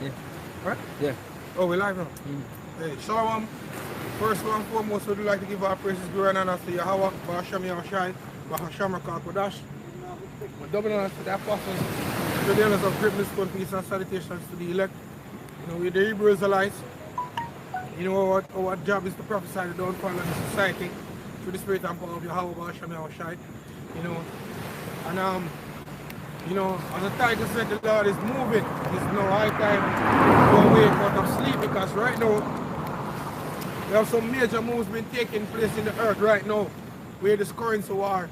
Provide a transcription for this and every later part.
Yeah. Right? Yeah. Oh, we live now. Mm. Hey, Shalom. First and foremost, we'd like to give our praises, glory, and honor to Yahweh, Bahasham Yahushai, Bahasham Rakal Kodash. We're doubling honors to the apostles, to the elders of greatness, peace, and salutations to the elect. You know, we're the Hebrew Israelites. You know, our job is to prophesy the downfall of the society through the spirit and power of Yahweh, Bahasham Yahushai. You know, and you know, as the title said, the Lord is moving. It's no high time to wake out of sleep, because right now we have some major moves been taking place in the earth right now, where this currency war,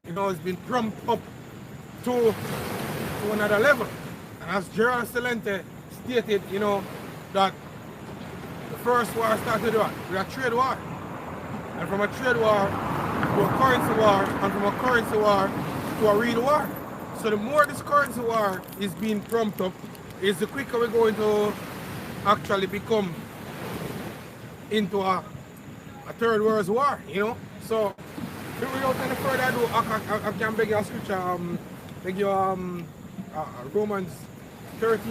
you know, has been trumped up to another level. And as Gerald Celente stated, you know, that the first war started with a trade war. And from a trade war to a currency war, and from a currency war to a real war. So the more this currency war is being trumped up, is the quicker we're going to actually become into a third world war, you know. So without any further ado, I can beg your scripture, beg your Romans 30,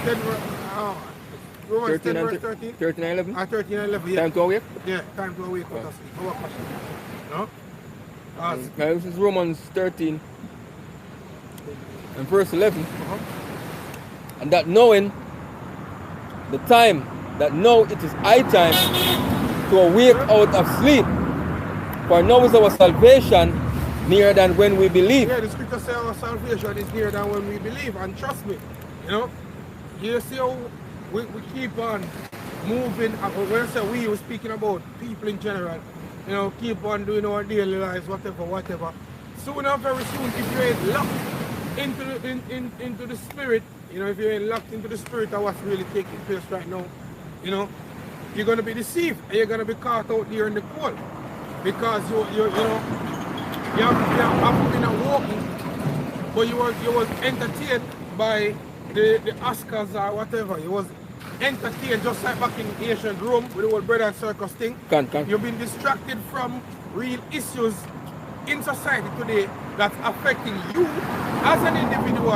10, Romans 10 verse 13. 13 and 11? 13 and 11, yeah. Time to awake? Yeah, time to awake out of sleep. Our question. No? This is Romans 13 and verse 11. And that knowing the time, that now it is high time to awake out of sleep. For now is our salvation nearer than when we believe. Yeah, the scripture says our salvation is nearer than when we believe. And trust me, you know, you see how we keep on moving. When I say we, we're speaking about people in general. You know, keep on doing our daily lives, whatever. Soon or very soon, if you ain't locked into the spirit, you know, if you ain't locked into the spirit of what's really taking place right now, you know, you're gonna be deceived and you're gonna be caught out there in the cold, because you know you haven't been walking, but you was entertained by the Oscars or whatever. You was entertained just like back in ancient Rome with the old bread and circus thing. You've been distracted from real issues in society today that's affecting you as an individual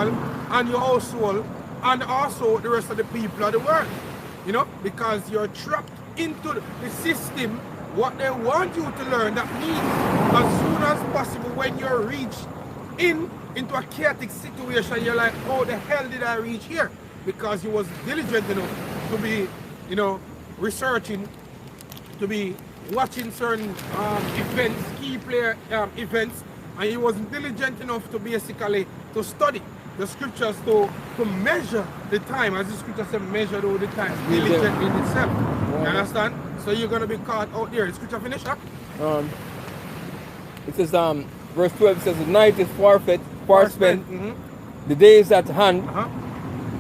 and your household, and also the rest of the people of the world. You know, because you're trapped into the system, what they want you to learn. That means as soon as possible, when you're reached into a chaotic situation, you're like, how the hell did I reach here? Because you was diligent enough to be, you know, researching, to be watching certain events, key player events, and you wasn't diligent enough to basically to study the scriptures, to measure the time, as the scripture said, measure all the time, diligent in itself. You understand? So you're gonna be caught out there. The scripture finish up? It says verse 12 says, the night is far spent, the day is at hand.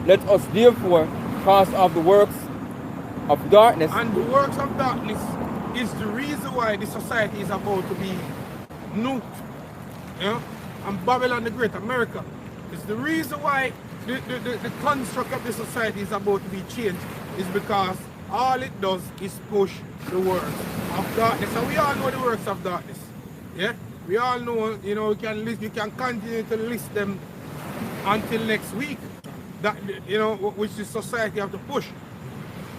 Let us therefore cast off the works of darkness. And the works of darkness is the reason why the society is about to be nuked. You know? And Babylon the Great, America, is the reason why the construct of the society is about to be changed, is because all it does is push the works of darkness. And we all know the works of darkness. Yeah? We all know, you know, you can continue to list them until next week. That, you know, which the society have to push.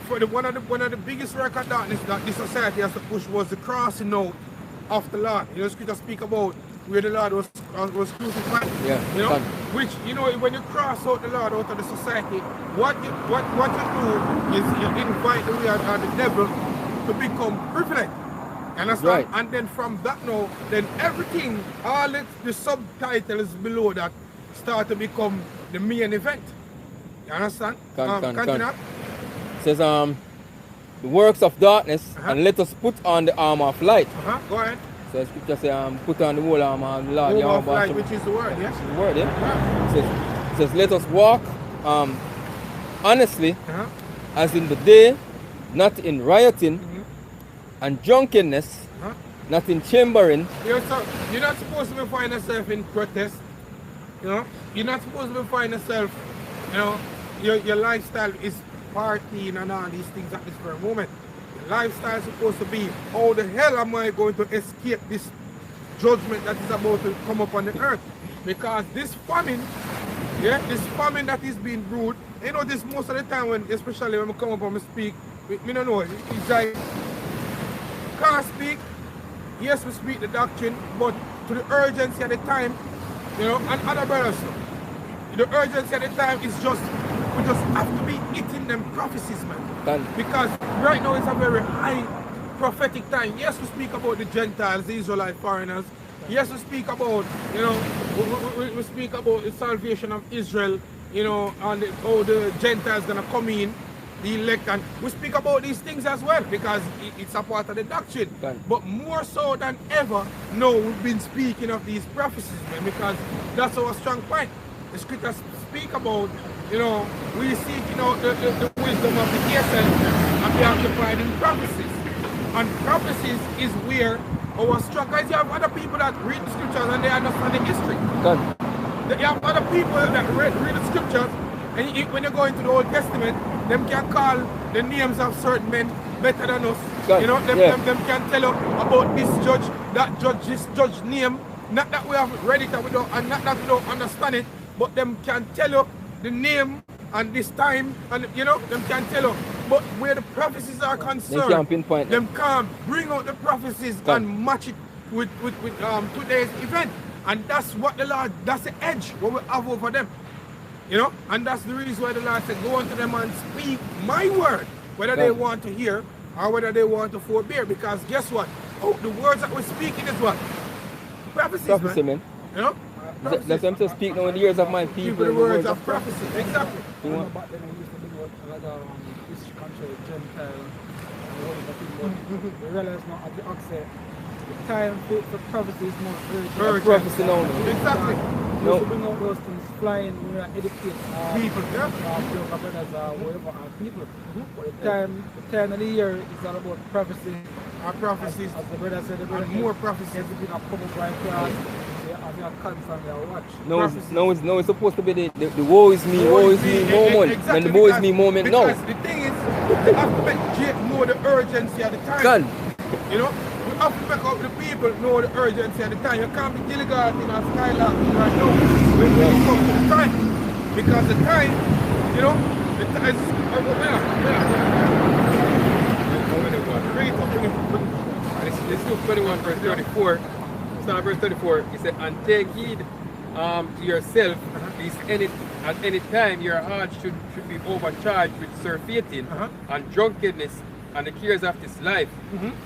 For one of the biggest work of darkness that the society has to push was the crossing out of the Lord. You know, scripture speak about where the Lord was crucified. Yeah. You know, which, you know, when you cross out the Lord out of the society, what you do is you invite the weird or the devil to become privileged. Understand? Right. And then from that now, then everything, all the subtitles below that start to become the main event. You understand? Continue. It says the works of darkness, and let us put on the armor of light. Go ahead. So scripture says put on the whole armor of the Lord. Armor of light, which is the word, yes? The word, yeah. It says let us walk honestly, as in the day, not in rioting and drunkenness, not in chambering. You're not supposed to be find yourself in protest. You know, you're not supposed to be find yourself, you know, your lifestyle is partying and all these things at this very moment. Your lifestyle is supposed to be, how the hell am I going to escape this judgment that is about to come upon the earth? Because this famine Yeah, this famine that is being brewed. You know, this most of the time when, especially when I come up and I speak, me don't know, it's like, can't speak. Yes, we speak the doctrine, but to the urgency at the time, you know, and other brothers, the urgency at the time is just, we just have to be eating them prophecies, man. Done. Because right now it's a very high prophetic time. Yes, we speak about the Gentiles, the Israelite foreigners. Yes, we speak about, you know, we speak about the salvation of Israel, you know, and how the Gentiles gonna come in, the elect, and we speak about these things as well because it's a part of the doctrine. Done. But more so than ever, no, we've been speaking of these prophecies, man, because that's our strong point. The scriptures speak about, you know, we seeking out the wisdom of the essence and be occupied in prophecies. And prophecies is where our strong, guys, you have other people that read the scriptures and they understand the history. Done. You have other people that read the scriptures, and when you go into the Old Testament, them can call the names of certain men better than us. God, you know, them, yeah. them can tell you about this judge, that judge, this judge name. Not that we have read it and we don't, and not that we don't understand it, but them can tell you the name and this time, and you know, them can tell you. But where the prophecies are concerned, They can't pinpoint them can't bring out the prophecies God. and match it with today's event. And that's what the Lord, that's the edge what we have over them. You know, and that's the reason why the Lord said, go unto them and speak my word, whether they want to hear or whether they want to forbear. Because guess what? Oh, the words that we're speaking is what? Prophecies, Prophecy, man. You know? That's what I'm to speak now in the ears of my people. The words of prophecy. Exactly. You know? Back then, we used to do another history control, Gentile, and all of that thing, but we realize now at the outset, the time for prophecy is more urgent. Prophecy now. Exactly. We used to bring out those things flying, we were educating People, yeah. younger brothers or whatever, our people. But the time of the year is all about prophecy. Our prophecies. As the brother said, the brother And more prophecies. everything a come up right class. They are constantly watch. No, it's supposed to be the woe is me moment. Exactly, And the woe is me moment now. Because the thing is, we have to make Jake know the urgency at the time. God. You know, we have to make up the people know the urgency at the time. You can't be delegating or skylarking right now when we come to the time. Because the time, you know, the time This is 21 verse 34. Psalm verse 34. He said, and take heed to yourself, lest at any time your heart should be overcharged with surfeiting and drunkenness and the cares of this life,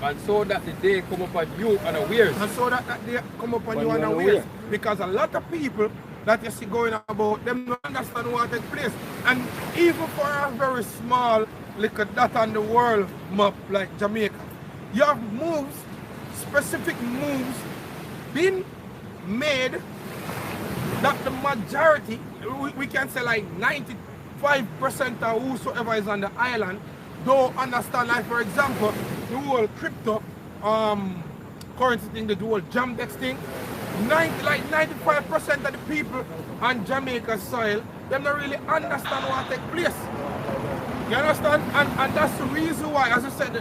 and so that the day come upon you unawares. And so that day come upon you unawares. Because a lot of people that you see going about, them don't understand what takes place. And even for a very small little dot on the world map like Jamaica, you have moves, specific moves, been made that the majority, we can say like 95% of whosoever is on the island don't understand. Like for example, the whole crypto currency thing, the whole Jamdex thing, 95% of the people on Jamaica soil, them don't really understand what takes place. You understand? And that's the reason why, as I said, the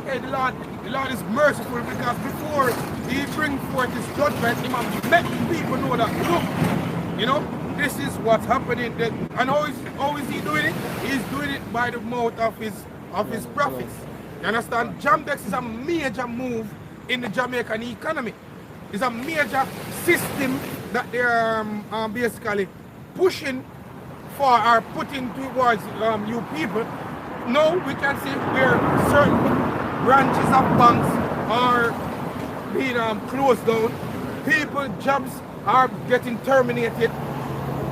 Lord is merciful, because before he bring forth his judgment, he must let people know that, look, you know, this is what's happening. And how is he doing it? He's doing it by the mouth of his prophets. You understand? Jamdex is a major move in the Jamaican economy. It's a major system that they're basically pushing for or putting towards you people. Now we can see where certain branches of banks are being closed down. People, jobs are getting terminated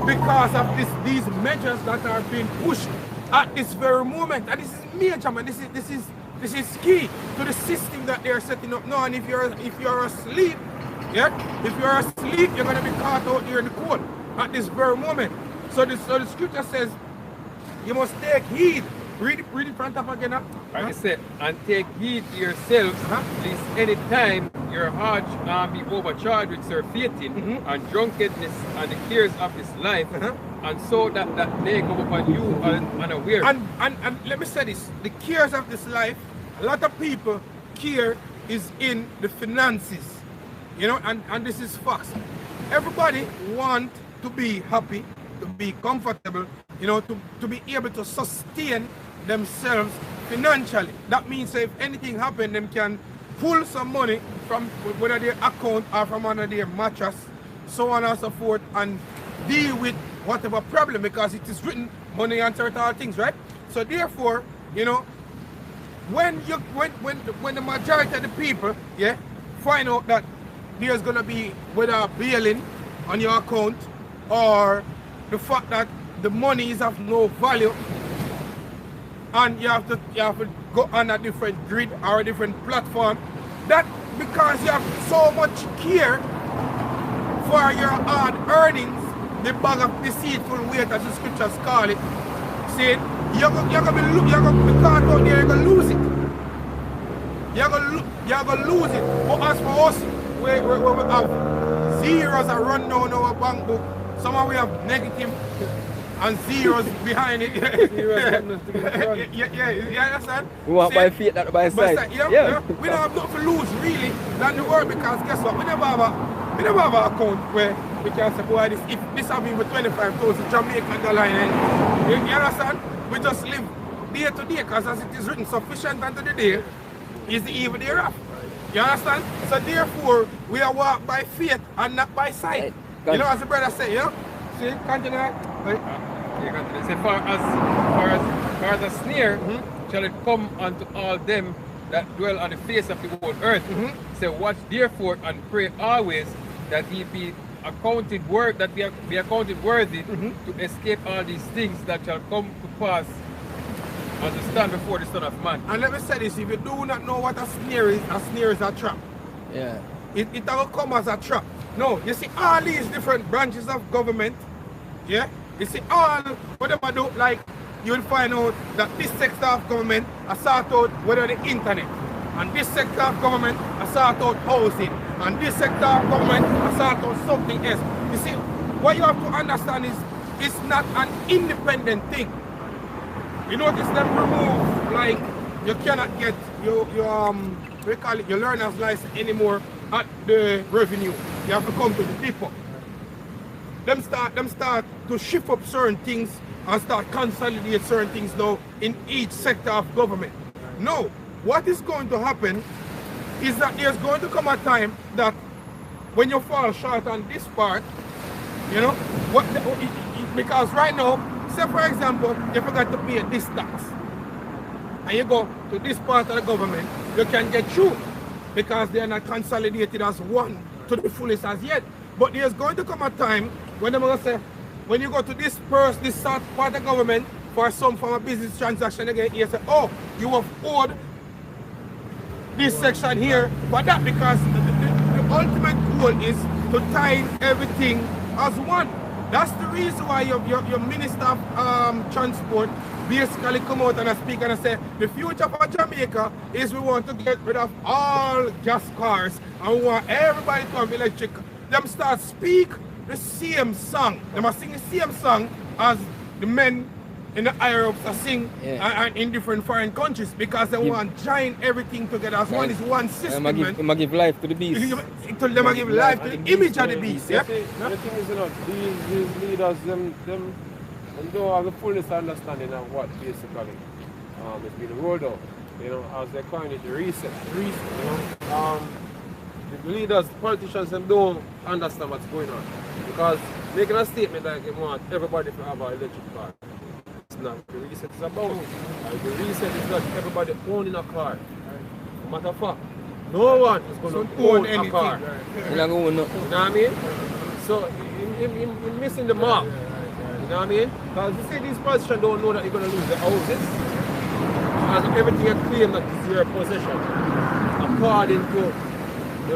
because of these measures that are being pushed at this very moment. And this is major, man. This is key to the system that they're setting up now. And if you're asleep, yeah, if you're asleep, you're gonna be caught out here in the cold at this very moment. So the scripture says you must take heed. Read it front up again. Like I said, and take heed to yourselves, lest any time your heart be overcharged with surfeiting and drunkenness and the cares of this life, and so that day come upon you unaware. And let me say this, the cares of this life, a lot of people care is in the finances, you know, and this is facts. Everybody want to be happy, to be comfortable, you know, to be able to sustain themselves financially. That means if anything happens, them can pull some money from whether their account or from under their mattress, so on and so forth, and deal with whatever problem, because it is written money answers all things, right? So therefore, you know, when the majority of the people, yeah, find out that there's gonna be whether bailing on your account or the fact that the money is of no value, and you have to go on a different grid or a different platform, that because you have so much care for your hard earnings, the bag of deceitful weight, as the scriptures call it, saying you're gonna be caught out there, you're gonna lose it. You're gonna lose it. But as for us, we have zeros that run down our bank book. Somehow we have negative and zeros behind it. Yeah, you understand? We want by faith, not by sight. Yeah. We don't have nothing to lose really than the world, because guess what? We never have an account where we can say, boy, if this happened with 25,000 Jamaican dollar in it. You understand? We just live day to day, because as it is written, sufficient unto the day is the evil thereof. You understand? So therefore, we are walk by faith and not by sight. You know, as the brother said, you know? See, continue. Say, far as a snare shall it come unto all them that dwell on the face of the whole earth. Say, watch therefore and pray always that ye be accounted be accounted worthy to escape all these things that shall come to pass and to stand before the Son of Man. And let me say this: if you do not know what a snare is a trap. Yeah. It will come as a trap. No, you see all these different branches of government, yeah? You see all whatever do, like you will find out that this sector of government has sort out whether the internet, and this sector of government has sort out housing, and this sector of government has sort out something else. You see, what you have to understand is it's not an independent thing. You notice them remove, like, you cannot get your we call it your learner's license anymore at the revenue. You have to come to the depot. Them start to shift up certain things and start consolidate certain things now in each sector of government. No, what is going to happen is that there's going to come a time that when you fall short on this part, you know, because right now, say for example, you forgot to pay this tax, and you go to this part of the government, you can get through because they are not consolidated as one to the fullest as yet. But there's going to come a time when they're going to say, when you go to this part of the government for some form of business transaction again, you say, oh, you have owed this section here for that, because the ultimate goal is to tie everything as one. That's the reason why your Minister of Transport basically come out and speak and say the future for Jamaica is we want to get rid of all gas cars and we want everybody to have electric. Them start speak the same song. They must sing the same song as the men in the higher ups are sing and in different foreign countries, because they want to join everything together as one. Is one system. They give life to the beast. They give life to the image of the beast. Yeah? The thing is, you know, these leaders, them don't have the fullest understanding of what basically is being rolled out. You know, as they call it, the reset. You know, the leaders, politicians, them don't understand what's going on, because making a statement like they want everybody to have an electric car. It's not what the reset is about. The reset is not everybody owning a car. Matter of fact, no one is going to own a car. You know what I mean? So you're missing the mark. You know what I mean? Because you see, these politicians don't know that you're going to lose the houses, and everything you claim that is your possession according to the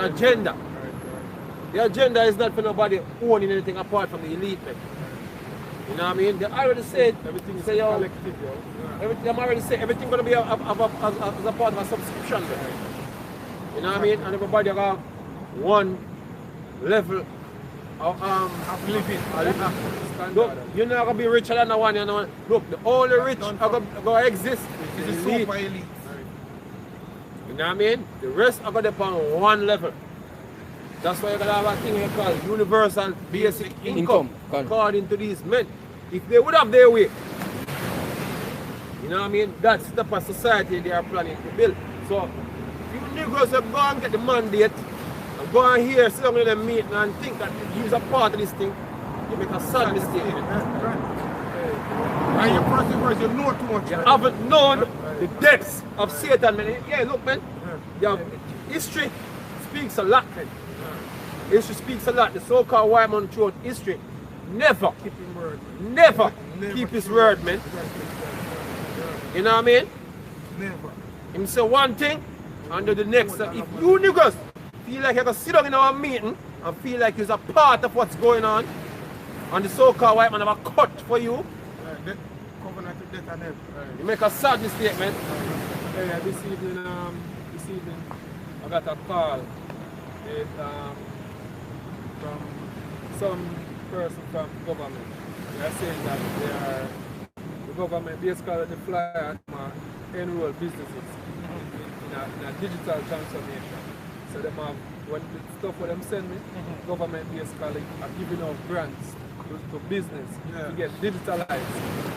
agenda. The agenda is not for nobody owning anything apart from the elite men. You know what I mean? They already said everything is collective. They already said everything going to be as a part of a subscription. You know what I mean? And everybody got one level of living. Look, you're not going to be richer than the one. You know? Look, the only rich are going to exist is the super elite. You know what I mean? The rest are going to be on one level. That's why you're gonna have a thing you call universal basic income Income. according to these men. If they would have their way, you know what I mean? That's the type of society they are planning to build. So you Negroes have go and get the mandate and go and hear some of them meeting and think that he's a part of this thing, you make a sad mistake. And your person words, you know too much. You haven't known the depths of Satan, man. Yeah, look, man. Yeah, history speaks a lot, man. History speaks a lot. The so-called white man throughout history never keep his word, man. You know what I mean? Never. Him say one thing and do the next. So if you niggas feel like you can sit down in our meeting and feel like you're a part of what's going on, and the so-called white man have a cut for you, Covenant of death and hell. you make a sad mistake, man. Yeah, this evening I got a call from some person from government. They are saying that the government basically the flyer enroll businesses in a digital transformation. So them have, when the stuff what them send me, government basically are giving out grants to business to get digitalized.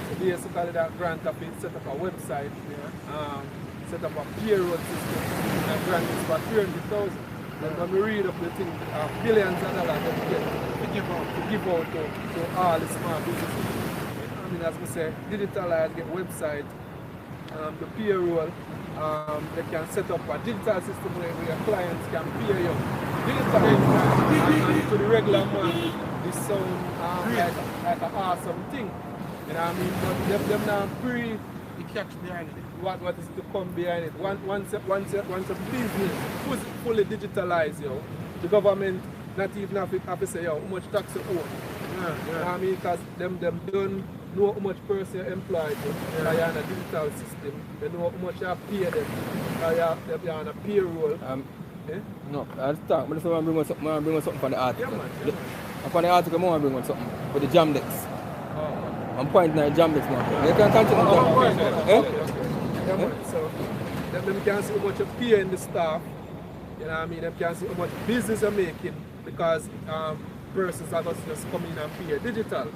So basically that grant have been set up a website, set up a payroll system, and grant is for 300,000. And when we read up the thing, billions of dollars that we get to give out to all the small businesses. I mean, as we say, digitalize, get website, the payroll, they can set up a digital system where your clients can pay you digitally. And to the regular man, this sound like an awesome thing. You know what I mean? But them now You catch behind it. what is to come behind it. Once a business fully digitalized, the government not even have to say, how much tax you owe. You know what I mean? Because them don't know how much person you employed because you're on a digital system. They know how much you pay them because you're on a payroll. No, I'll start. I just want to bring something from the article. Yeah, man. Upon the article, I want to bring something for the Jamdex. Oh, I'm pointing at Jamdex now. You can continue. okay. Yeah, man. So them can see how much you pay in the staff. You know what I mean? Them can see how much business you're making because persons are just coming in and pay digital.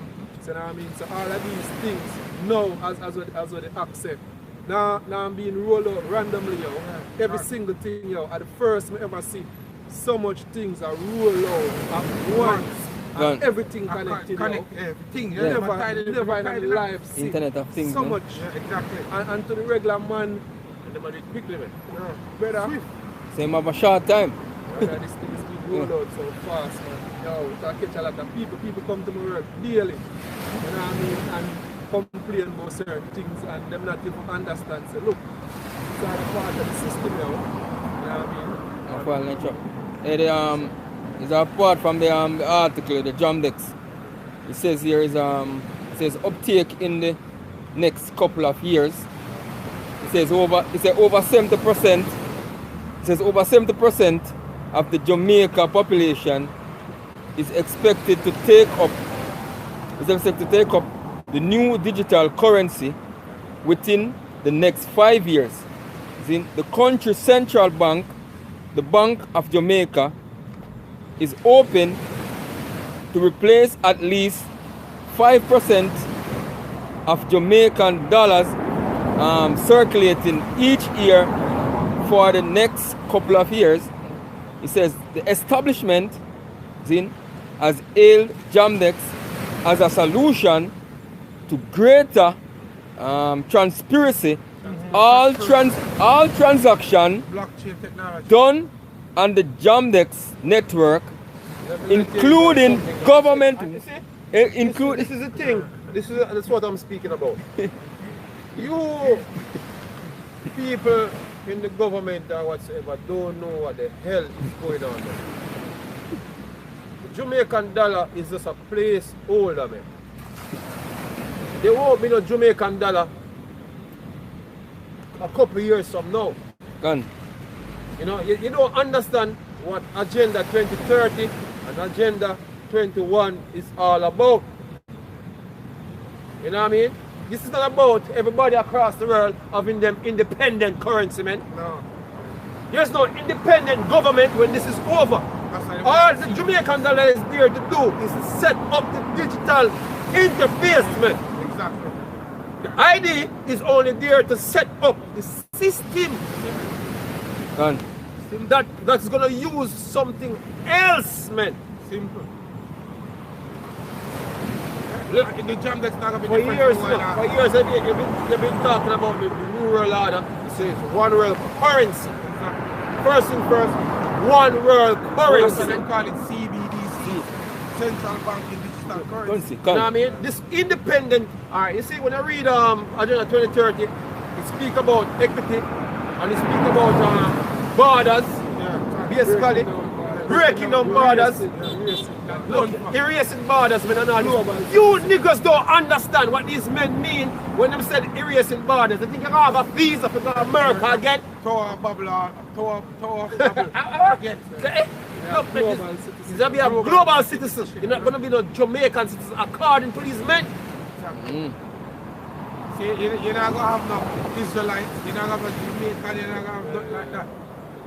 So you know what I mean? So all of these things now as what they accept. Now I'm being rolled out randomly, every single thing, at the first I ever see so much things are rolled out at once. And everything connected. Everything. Never in life see Internet of things. so no? much. Exactly. And to the regular man, And the money quickly, man. brother, Same have a short time. brother, this thing is being rolled out so fast, man. Yo, I catch a lot of people. People come to my work daily. You know what I mean? And complain about certain things and them not even understand. So look, it's all a part of the system now. You know what I mean? It's apart from the article, the Jamdex. It says here is it says uptake in the next couple of years. It says over 70%. It says over 70% of the Jamaica population is expected to take up the new digital currency within the next 5 years. The country's central bank, the Bank of Jamaica, is open to replace at least 5% of Jamaican dollars circulating each year for the next couple of years. It says the establishment has hailed Jamdex as a solution to greater transparency. All transaction Blockchain technology. done on the Jamdex network, including government, include. This is the thing. That's what I'm speaking about. You people in the government or whatsoever don't know what the hell is going on there. The Jamaican dollar is just a placeholder, man. They won't be no Jamaican dollar a couple years from now. Gone. You know, you don't understand what Agenda 2030 and Agenda 21 is all about. You know what I mean? This is not about everybody across the world having them independent currency, man. No. There's no independent government when this is over. All the Jamaican dollar is there to do is to set up the digital interface, man. Exactly. The ID is only there to set up the system Done. that's gonna use something else, man. Simple. Look, The jam that's not gonna be for different years, from now, what, for years you've been talking about the new world order. You say it's one world currency. First thing first, one world so currency. they call it CBDC, Central Banking Digital Currency. You know what I mean? This independent, alright, you see when I read Agenda 2030, it speak about equity and it speak about borders, basically breaking down borders. Look, erasing borders, man, and all this. You niggas don't understand what these men mean when they said erasing borders. They think you're gonna have a visa for America again. Tower bubble, tower bubble. Again. Look, man, you're gonna be a global citizen. You're not gonna be no Jamaican citizen according to these men. See, you're not gonna have no Israelites, you're not gonna have no Jamaican, you're not gonna have nothing like that.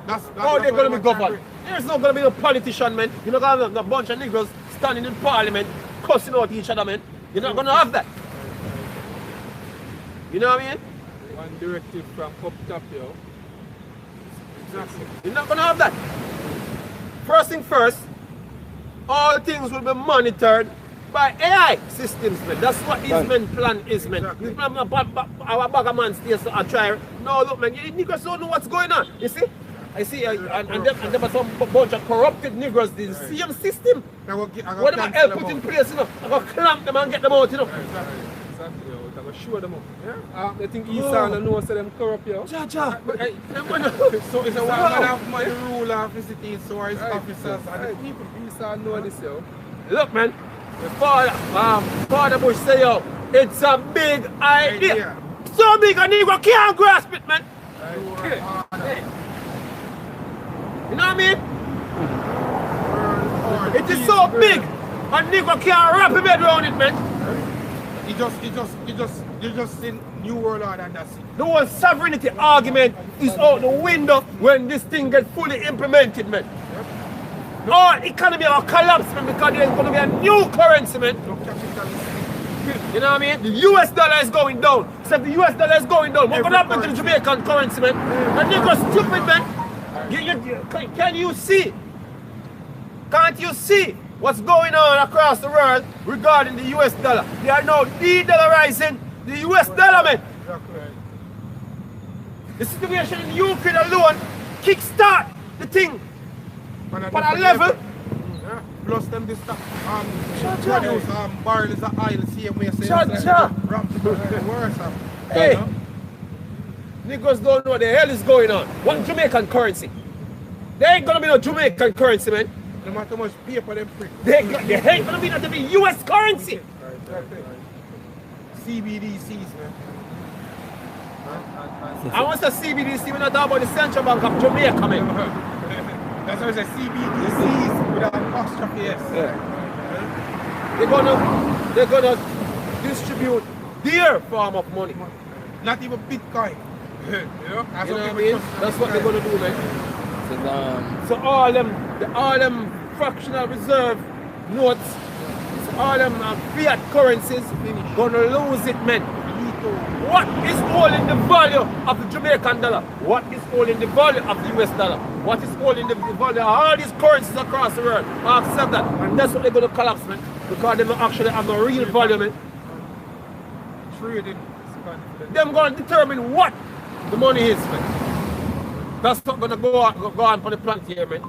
That's How they're gonna be what governed? There's not gonna be no politician, man. You're not gonna have a bunch of niggas standing in parliament cussing out each other, man. You're not gonna have that. You know what I mean? One directive from up top, yo. Exactly. You're not gonna have that. First thing first, all things will be monitored by AI systems, man. That's what these men plan is, man. These men, our bagger man stays to try. No, look, man, you niggas don't know what's going on. You see? I see, and there are some bunch of corrupted niggers, the same system. Whatever help put in place, you know, I'm going to clamp them and get them out, you know. Exactly, yo. I'm going to show them up. Yeah? They think Esau and know say them corrupt, yo. Ja. So it's a man of money rule of the city, so are his officers and the people. Esau know this, yo. Look, man, the Father Bush say, yo, it's a big idea. So big a nigga can't grasp it, man. You know what I mean? It is so big, a nigga can't wrap his head around it, man. You just in New World Order and that's it. The whole sovereignty argument is out the window when this thing gets fully implemented, man. Our economy will collapse, man, because there's going to be a new currency, man. You know what I mean? The US dollar is going down. So if the US dollar is going down, what's going to happen to the Jamaican currency, man? The nigga's stupid, man. Can you see? Can't you see what's going on across the world regarding the US dollar? They are now de-dollarizing the US dollar, man. The situation in Ukraine alone kickstart the thing on a level. Plus them this stuff produce barrels of oil, same way say worse. Hey, niggas don't know what the hell is going on. What Jamaican currency? There ain't gonna be no Jamaican currency, man. No matter how much paper them print. There ain't gonna be nothing but US currency. CBDCs, man. I want the CBDC, we're not talking about the Central Bank of Jamaica, man. That's why I say CBDCs with an apostrophe S. They're gonna distribute their form of money. Not even Bitcoin. You know what I mean? That's what they're gonna do, man. So all them fractional reserve notes, all them fiat currencies, gonna lose it, man. What is holding the value of the Jamaican dollar? What is holding the value of the US dollar? What is holding the value of all these currencies across the world? I accept that. And that's what they're going to collapse, man. Because they don't actually have no real value, man. Trading. They're going to determine what the money is, man. That's not going to go on for the plant here, man.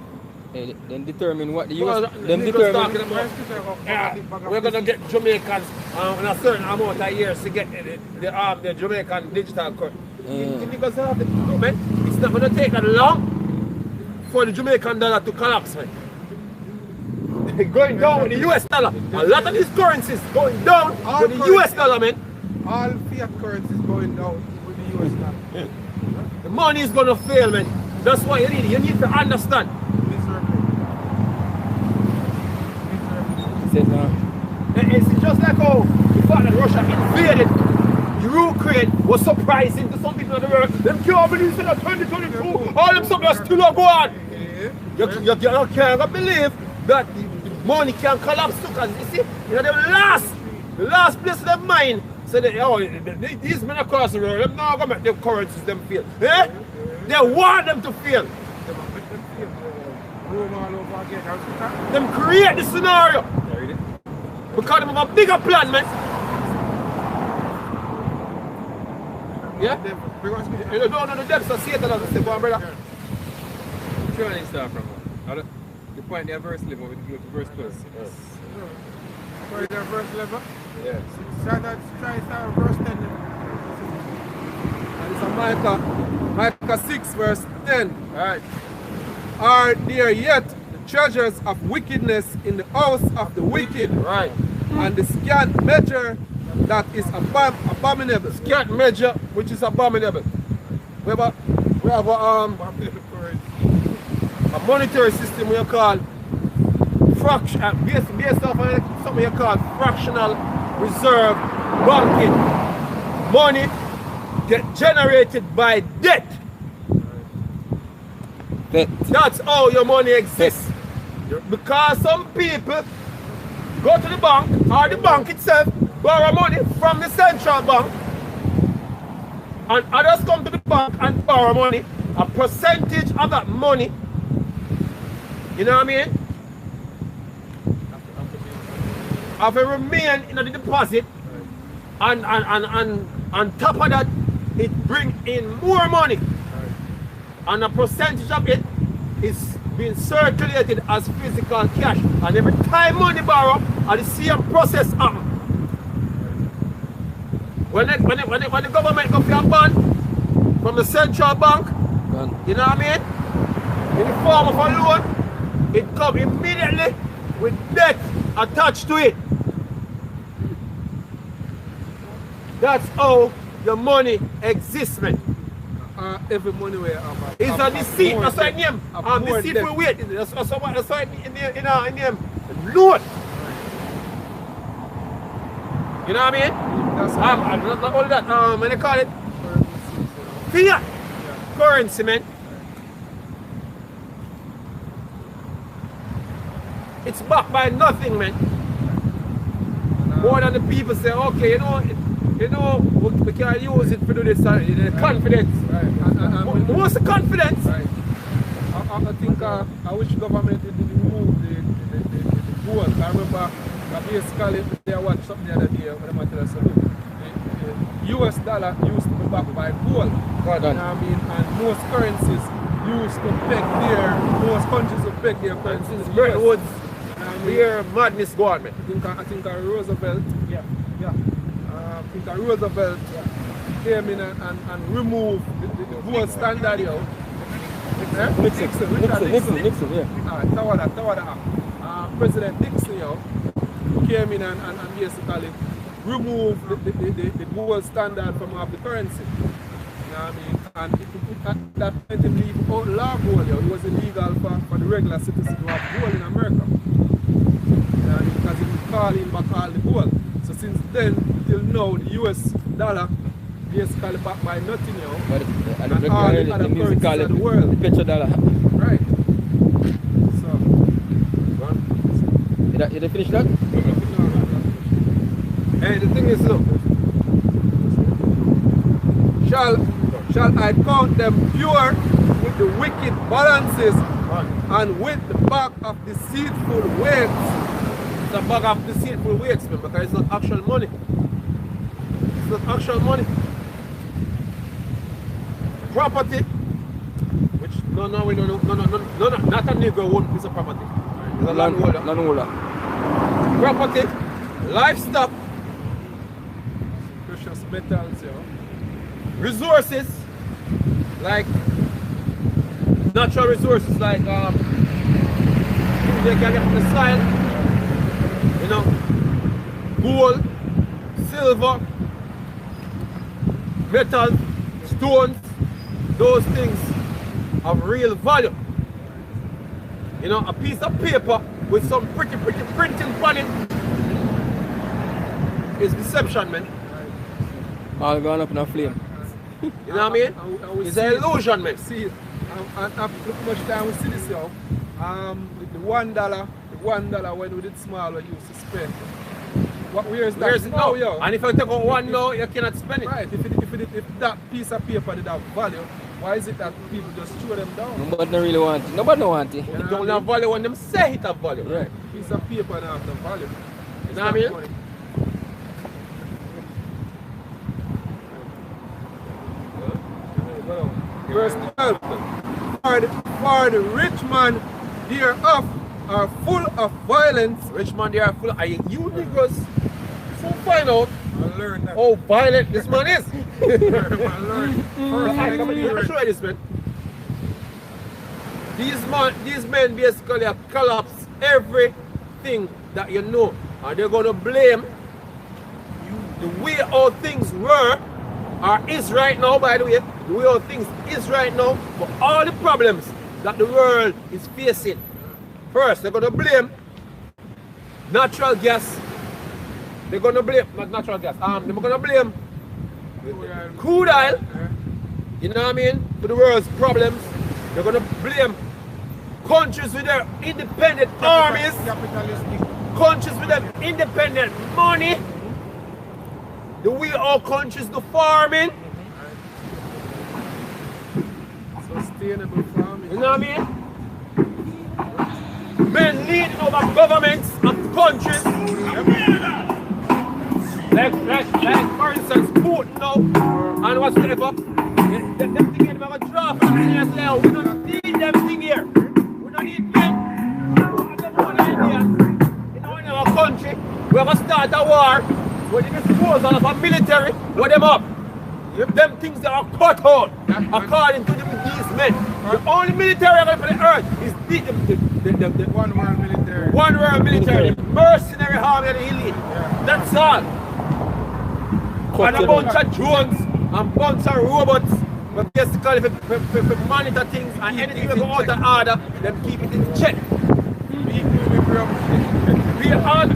Then determine what the Well, US. Them niggas talking determine. about, we're going to get Jamaicans in a certain amount of years to get the Jamaican digital currency. The niggas have the man. It's not going to take that long for the Jamaican dollar to collapse, man. Going down with the US dollar. A lot of these currencies going down with the US dollar, man. All fiat currencies going down with the US dollar. The money is going to fail, man. That's why you need to understand. It's just like how the fact that Russia invaded Ukraine was surprising to some people in the world. Them can't believe in 2022. All them something are still not go on. You You can't believe that the money can collapse too, because you see, you know, the last place of their mind, so these men across the road, they're not going to make their currencies them fail. Eh? They want them to fail. Them create the scenario. Because they have a bigger plan, man. Yeah? You don't know the depths of Satan, as I say, go on, brother. Sure, I start from the point there, verse 11, we go to verse 12. Where is that verse 11? Yes. Try to start verse 10. And it's Micah 6 verse 10. Alright. Are there yet the treasures of wickedness in the house of the wicked? Right. And the scant measure that is abominable. Scant measure which is abominable. We have a monetary system we call fraction, based off of something you call fractional reserve banking. Money get generated by debt. That's how your money exists. Because some people go to the bank or the bank itself borrow money from the central bank, and others come to the bank and borrow money. A percentage of that money, you know what I mean, have to remain in the deposit, and on top of that, it brings in more money, and a percentage of it is being circulated as physical cash. And every time money borrow, and the same process happen. When the government go for a bond from the central bank, you know what I mean, in the form of a loan, it comes immediately with debt attached to it. That's how your money exists, man. Every money we have. It's a deceit. That's why I name. Deceitful weight. That's why in name. Loan. You know what I mean? Not all that. When they call it fiat currency, man. It's backed by nothing, man. More than the people say, okay, you know, we can use it for do this. The confidence. Right. What's the confidence? Right. I think I wish government did remove the gold. I remember basically they watched something the other day when I tell us the US dollar used to be backed by gold. You know what I mean? And most currencies used to peg most countries to peg their currencies. Brethren Woods, where madness government. I think Roosevelt, I think Roosevelt came in and removed the gold standard here. Nixon, yeah. President Nixon came in and basically removed the gold standard from off the currency. You know what I mean? And that made him leave outlaw gold. It was illegal for the regular citizens to have gold in America. You know what I mean? Because he was calling back all the gold. So since then till now, the US dollar basically backed by nothing now. And all the other currencies of the world. The petrodollar. Right. So, Did they finish that? Hey, the thing is, look, shall I count them pure with the wicked balances and with the bag of deceitful weights? It's a bag of deceitful weights, man, because it's not actual money. It's not actual money. Property, which no, not a nigger own piece of property. It's a landholder. Property, livestock, precious metals, resources, like natural resources like you can get from the soil, you know, gold, silver, metal, stones, those things have real value. You know, a piece of paper with some pretty printing on it is deception, man. All gone up in a flame. You know what I mean? It's an illusion, man. See, and look how much time we see this, The $1 when we did small, we used to spend. Where is that? Where's it now? Yo? And if you take out one now, you cannot spend it. Right, if that piece of paper did have value, why is it that people just throw them down? Nobody don't really want it. Nobody don't want it. It don't have value when them say it have value. Right, piece of paper don't have the value. You know what I mean? Money. Verse 12. For the rich man thereof are full of violence. Rich man, they are full of. And you Negroes soon find out I learned that. how violent this man is. I learned. First Let me show you this, man. These men basically have collapsed everything that you know, and they're gonna blame you, the way how things were or is right now. By the way, the way how things is right now for all the problems that the world is facing. First, they're gonna blame natural gas. They're gonna blame not natural gas. They're gonna blame crude oil. You know what I mean? For the world's problems. They're gonna blame countries with their independent armies, Capitalistic. countries with their independent money, the way our countries do farming. Sustainable farming. You know what I mean? Men leading over governments and countries. Like for instance, Putin now and whatsoever. Them thing here, they're going to draw from the we don't need them thing here. We don't need men. In our country, we're going to start a war with the disposal of a military with them up. Them things that are cut out according to these men. The only military on the earth is the One world military. one world military, mercenary army of the elite. That's all. And a bunch of drones and bunch of robots. But basically, if monitor things and anything we go out of order, them keep it in check. We are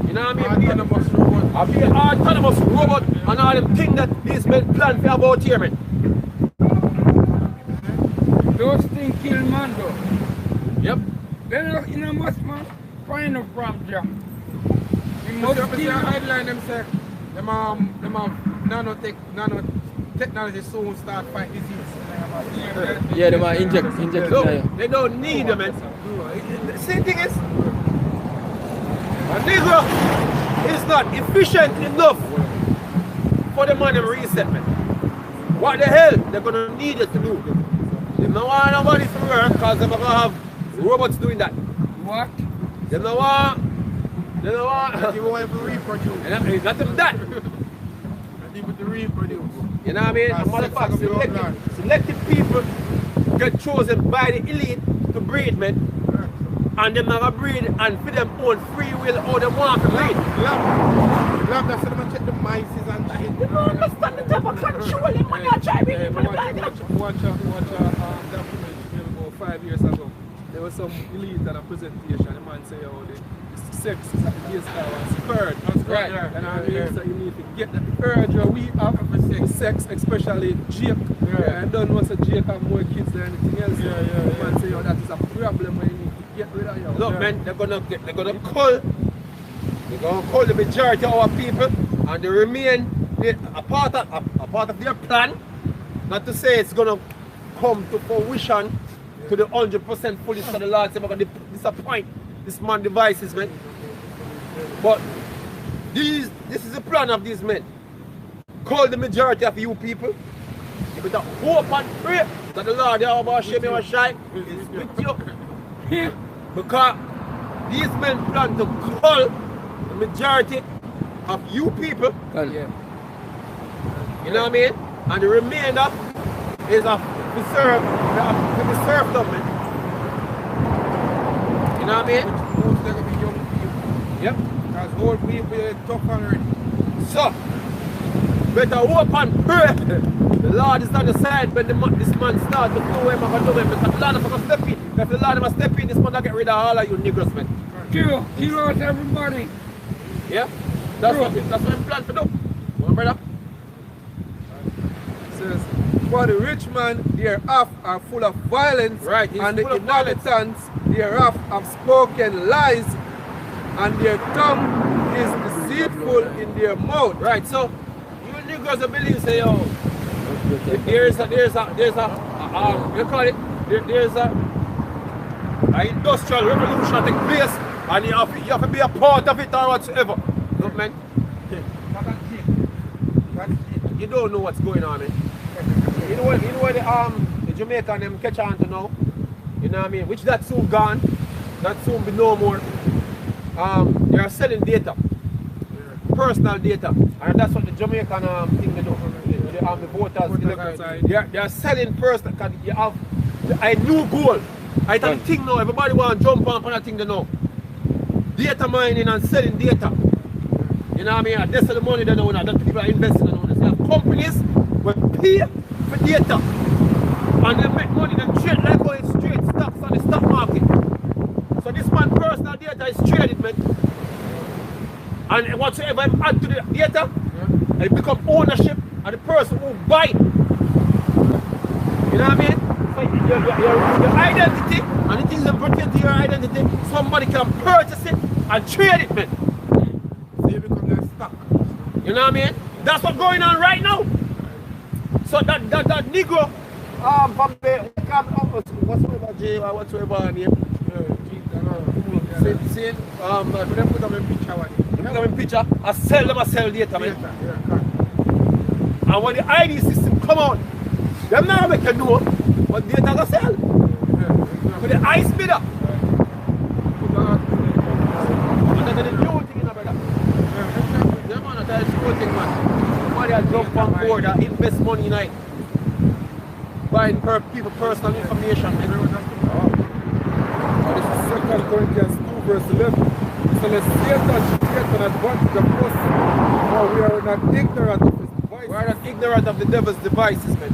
you know what I mean? Autonomous robot. Be an autonomous robot and all them things that these men plan for about here, man. Those things kill man though. Yep. Then you know must man find a from them. You Most must of the kill man. headline them say them nanotechnology soon start fight disease. Yeah, they might inject Look, it. they don't need them, man. The same thing is, a Negro is not efficient enough for the money reset, man. What the hell they're gonna need it to do? They don't want nobody to work because they're gonna have robots doing that. What? They don't want. You want to reproduce. It's not them that. And people to reproduce. You know what I mean? That's A matter of fact, sex of your selective people get chosen by the elite to breed, man. And them have a breed and for them own free will how they want to breed. Love that, so them check the mice and shit. They don't understand the type of control them when you're driving for the blind. Watch a documentary maybe about 5 years ago. There was some elite at a presentation. The man say, oh, the sex is at the base of a third. That's right. And I mean, so you need to get the urge where we have for sex, especially Jake. And don't know so Jake have more kids than anything else. The man say, oh, that is a problem when you need to get rid of you. Look, man, they're gonna call the majority of our people, and they remain a part of their plan. Not to say it's gonna come to fruition to the 100% fullest of the Lord. They're gonna disappoint this man devices, man. But this is the plan of these men. Call the majority of you people. You better hope and pray that the Lord Yahweh Shem Shai is with you. Because these men plan to call the majority of you people. Yeah. You know what I mean? And the remainder is to serve them, man. You know what I mean? Most they're gonna be young people. Yep. Because old people are tough already. So, better hope and pray. The Lord is on the side when this man starts to do what I'm going to do. Because the Lord is going to step in. If the Lord must step in, this man will get rid of all of you Negroes, man. Kill out everybody. Yeah? That's what we plan to do. Well, brother? Says For the rich man, thereof are full of violence, Right, he's and the full of violence. inhabitants thereof have spoken lies, and their tongue is deceitful in their mouth. Right, so you niggas are believe say, yo, there's a you call it, there's a industrial revolution that take place, and you have to be a part of it or whatsoever. Look, man, you don't know what's going on, man. You know what the Jamaican them catch on to now? You know what I mean? Which that soon gone, that soon be no more. They are selling data, personal data, and that's what the Jamaican thing they do. The voters, they are selling personal. Cause you have a new goal. I tell the thing now. Everybody want to jump on that thing they know. Data mining and selling data. You know what I mean? And that's the money they know now. That people are investing in. They have companies will pay for data, and they make money. They trade like going straight stocks on the stock market. So this man personal data is traded, man. And whatsoever I add to the data, it become ownership of the person who buy it. You know what I mean? So your identity and the things that pertain to your identity, somebody can purchase it and trade it, man. So you become like stock. You know what I mean? That's what's going on right now. So that Negro from the whatsoever J or whatsoever name. Saying But they put them in picture one. you put them in picture, I sell data, man. And when the ID system come out, them now make you know what data go sell. With the ice bidder. And then the new thing, brother. Yeah, man, that's the new thing, man. Somebody has jump on board and invest money in it. Buying people personal information. This is 2 Corinthians 2 verse 11. So let's Satan should get an advantage of us, for we are not ignorant of his devices. We are not ignorant of the devil's devices, man.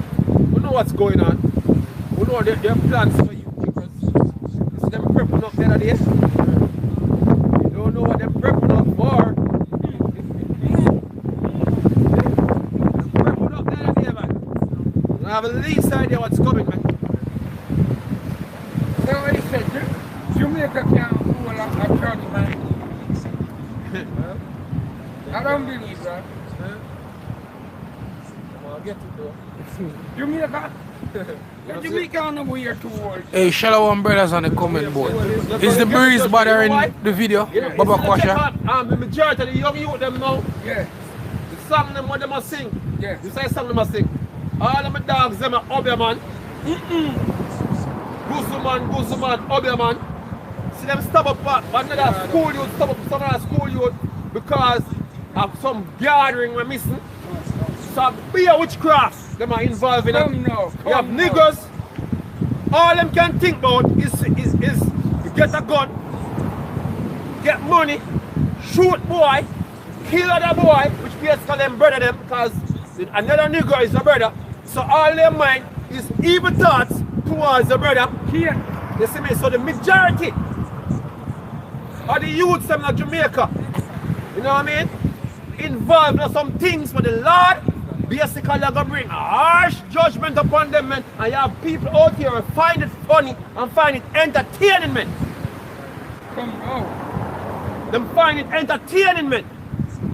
We know what's going on. We know their plans for you. Because you see them prepping up the other day. You don't know what they're prepping up for. They're prepping up the other day, man. You have the least idea what's coming, man. So what he said, Jamaica can't rule a church, man. I don't believe that. I'll get to though. Jamaica? Jamaica on the way towards. Hey, Shalom brothers on the comment board. Is the breeze bothering the video? You know, Baba it's Kwasha? the majority of the young youth them now, Yeah, the song them what them a sing. yeah. You say song them a sing. All of my dogs them a obey man. Guzu man, obey man. See them stop up another school youth, stop up some other school youth because of some gathering we're missing. So be a witchcraft them are involved in it. Come now, You have come now. niggas, all them can think about is you get a gun, get money, shoot boy, kill other boy, which basically them brother them because another nigga is a brother. So all their mind is evil thoughts towards the brother. Here, You see me? So the majority of the youths in Jamaica, you know what I mean? Involved in some things with the Lord, basically are going to bring a harsh judgment upon them, man. And you have people out here who find it funny and find it entertaining, man. come now. Them find it entertaining, man.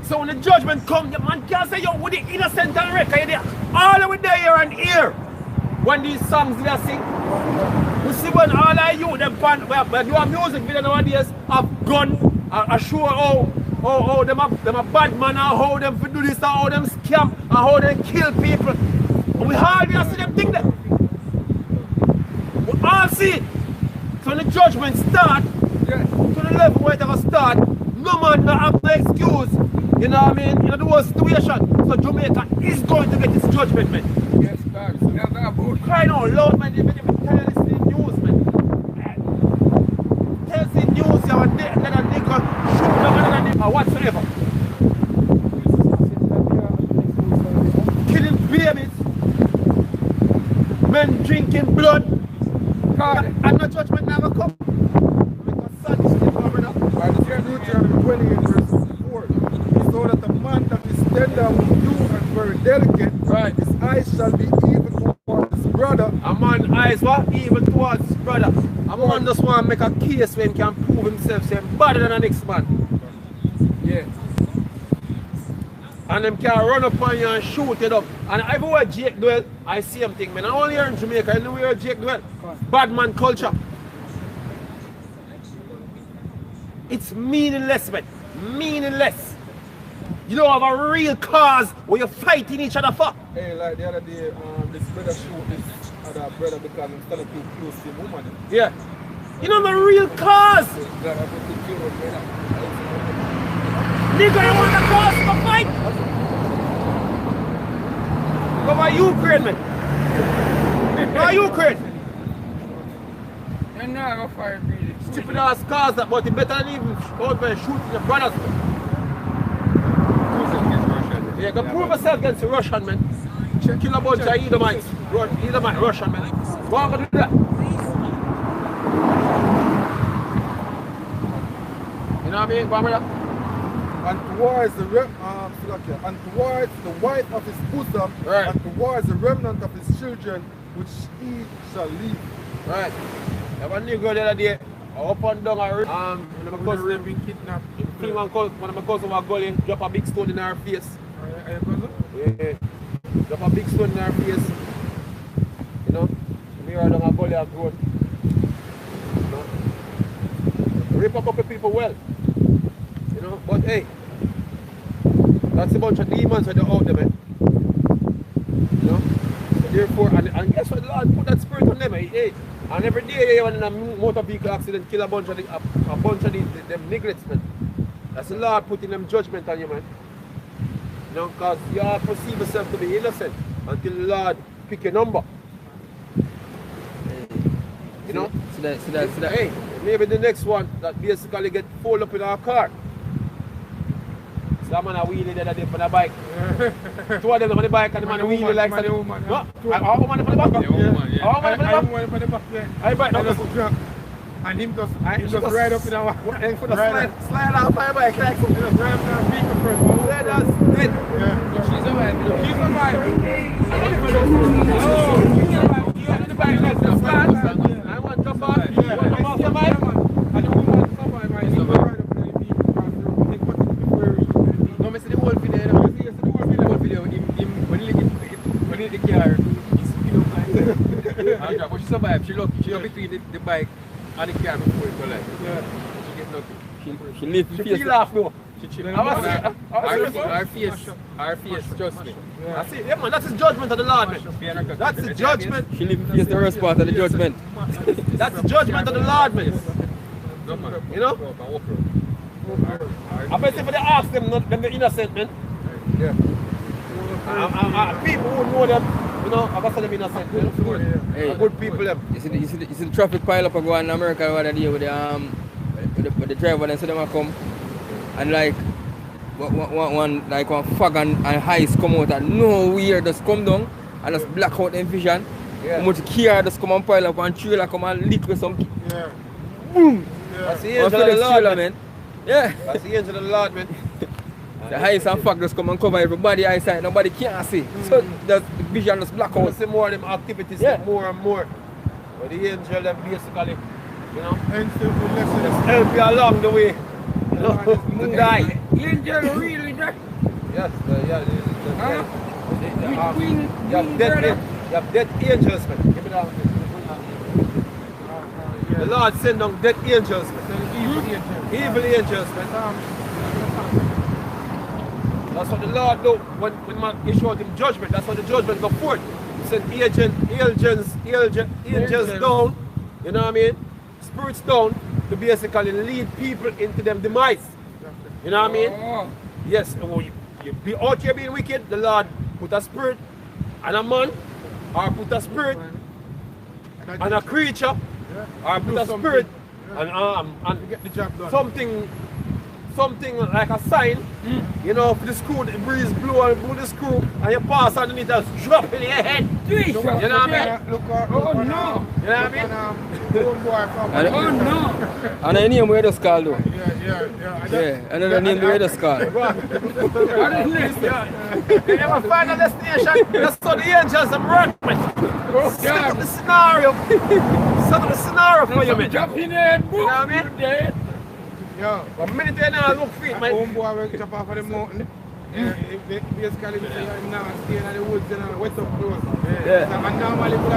So when the judgment comes, the man can't say, yo, with the innocent and record, you're there all the way there and here. When these songs they sing, you see when all I you, them fan, when you have music video nowadays, have gun, I show how them a bad man, and how them do this, and how them scam, and how they kill people. And we hardly see them thing there. We all see it. So when the judgment start, Yeah, to the level where it will start, no man no have no excuse. You know what I mean? You know the whole situation. So Jamaica is going to get this judgment, man. yes, God. Now that about Crying out loud, man. They tell us the news, man. Tell us the news, you have another nigga shoot another nigga whatsoever. Killing babies. Men drinking blood. God. And no judgment never come. Because son is still coming up. By the Deuteronomy 20 verse 4, so that the man that is tender with you and very delicate, Right. his eyes shall be even brother. A man eyes what? Even towards his brother. A man just want to make a case when he can prove himself say better than the next man. Yeah. And them can run up on you and shoot it up. And everywhere Jake dwell, I see him thing, man. I only here in Jamaica, anywhere Jake dwell. Bad man culture. It's meaningless, man. Meaningless. You don't have a real cause where you're fighting each other for. Hey, like the other day, this brother shoot this other brother because he's standing too close to the woman. Yeah. You know the real cause. So God, I put the kill on brother. Nigga, you want the cause to fight? Go by Ukraine, man. Go by Ukraine. And now I go fight really. Stupid ass cars that, but it better than even out there shooting your brothers. Yeah, go prove yourself against the Russian, man. Kill a bunch of Edomites. Edomite Russian, man. Go on, go do that. You know what I mean? Go on, brother. And towards the and towards the white of his bosom, Right. and towards the remnant of his children, which he shall leave. Right. There was a nigga the other day, up and down a road. One of my cousins been kidnapped. one of my cousins was going, drop a big stone in her face. Yeah. Drop a big stone in her face. You know? Me right down a gully of road. You know? Rip up the people well. You know? But hey, that's a bunch of demons that are out there, man. You know? So therefore, and guess what? The Lord put that spirit on them, hey. And every day you in a motor vehicle accident, kill a bunch of them neglects, man. That's the Lord putting them judgment on you, man. You know, because you all perceive yourself to be innocent until the Lord pick your number. You know? So that. Hey, maybe the next one that basically get folded up in our car. So that man a wheelie the other day for the bike. Two of them on the bike and the man wheelie like that. No, our woman for the back. Our woman for the back. I bike now just drunk. And him just ride up in our and for the slide out my bike like something. just drive down vehicle first. Let us dead. She's alive. He's alive. Oh, you on the bike like this, man. I want to jump off. You want to jump off the bike? And the woman survived by him. Ride up in the vehicle first. No, I see the whole video. You know? You see the whole video. When he hit the car, he's speeding up. But she survived. She lucky. She between the bike and the car before it collided. Yeah. She get lucky. She lived She face. feel off though. Our face, trust me. I see, yeah man, that's his judgment of the Lord, man. That's the judgment. She lived face the worst part of the judgment. That's the judgment of the Lord, man. You know? I bet if they ask them, them the innocent, man. Yeah. People who know them, you know, I got them innocent. You know? Hey. Good people, them. You see the traffic pile up going in America the other day with the driver and so them a come and like one fog and ice come out and nowhere just come down and just black out them vision. Yeah. How much car just come and pile up and trailer come and lit with some Yeah. boom. That's the One angel for of the the Lord, trailer, man. man. Yeah. That's the angel of the Lord, man. The ice and fog just come and cover everybody eyesight. Nobody can see. So the vision just black I out. see more of them activities, Yeah. more and more. But the angel, them basically, you know, And still the lesson just help you along the way. You know, die. Angel really that? Yes, Huh? you have dead angels, man. Give me that. The Lord send down dead angels, man. Evil angels, man. That's what the Lord do when man issued him judgment. That's what the judgment go forth. He sent angels down, you know what I mean? Spirits down to basically lead people into them demise. You know what I mean? Oh. Yes, you be out here being wicked, the Lord put a spirit and a man, or put a spirit and a creature, or put a spirit and get the job done. something something like a sign, you know, for the screw, the breeze blow and blow the screw, and you pass underneath, just drop in your head. Jesus. You know what I mean? Look at, Oh, no. You know what I mean? Homeboy from And- Oh no. And the name where just called though. yeah. Yeah, another name where just called. What is this? You never find a destination, that's how the angels are working. Oh Set up God. the scenario. Set up the scenario for you, man. Drop in the head, boom. You know what I mean? You dead. Yo, One minute you now look for it, man. homeboy will jump off of the mountain. Basically, we say I'm now staying in the woods and wet up close. Yeah. And normally we would do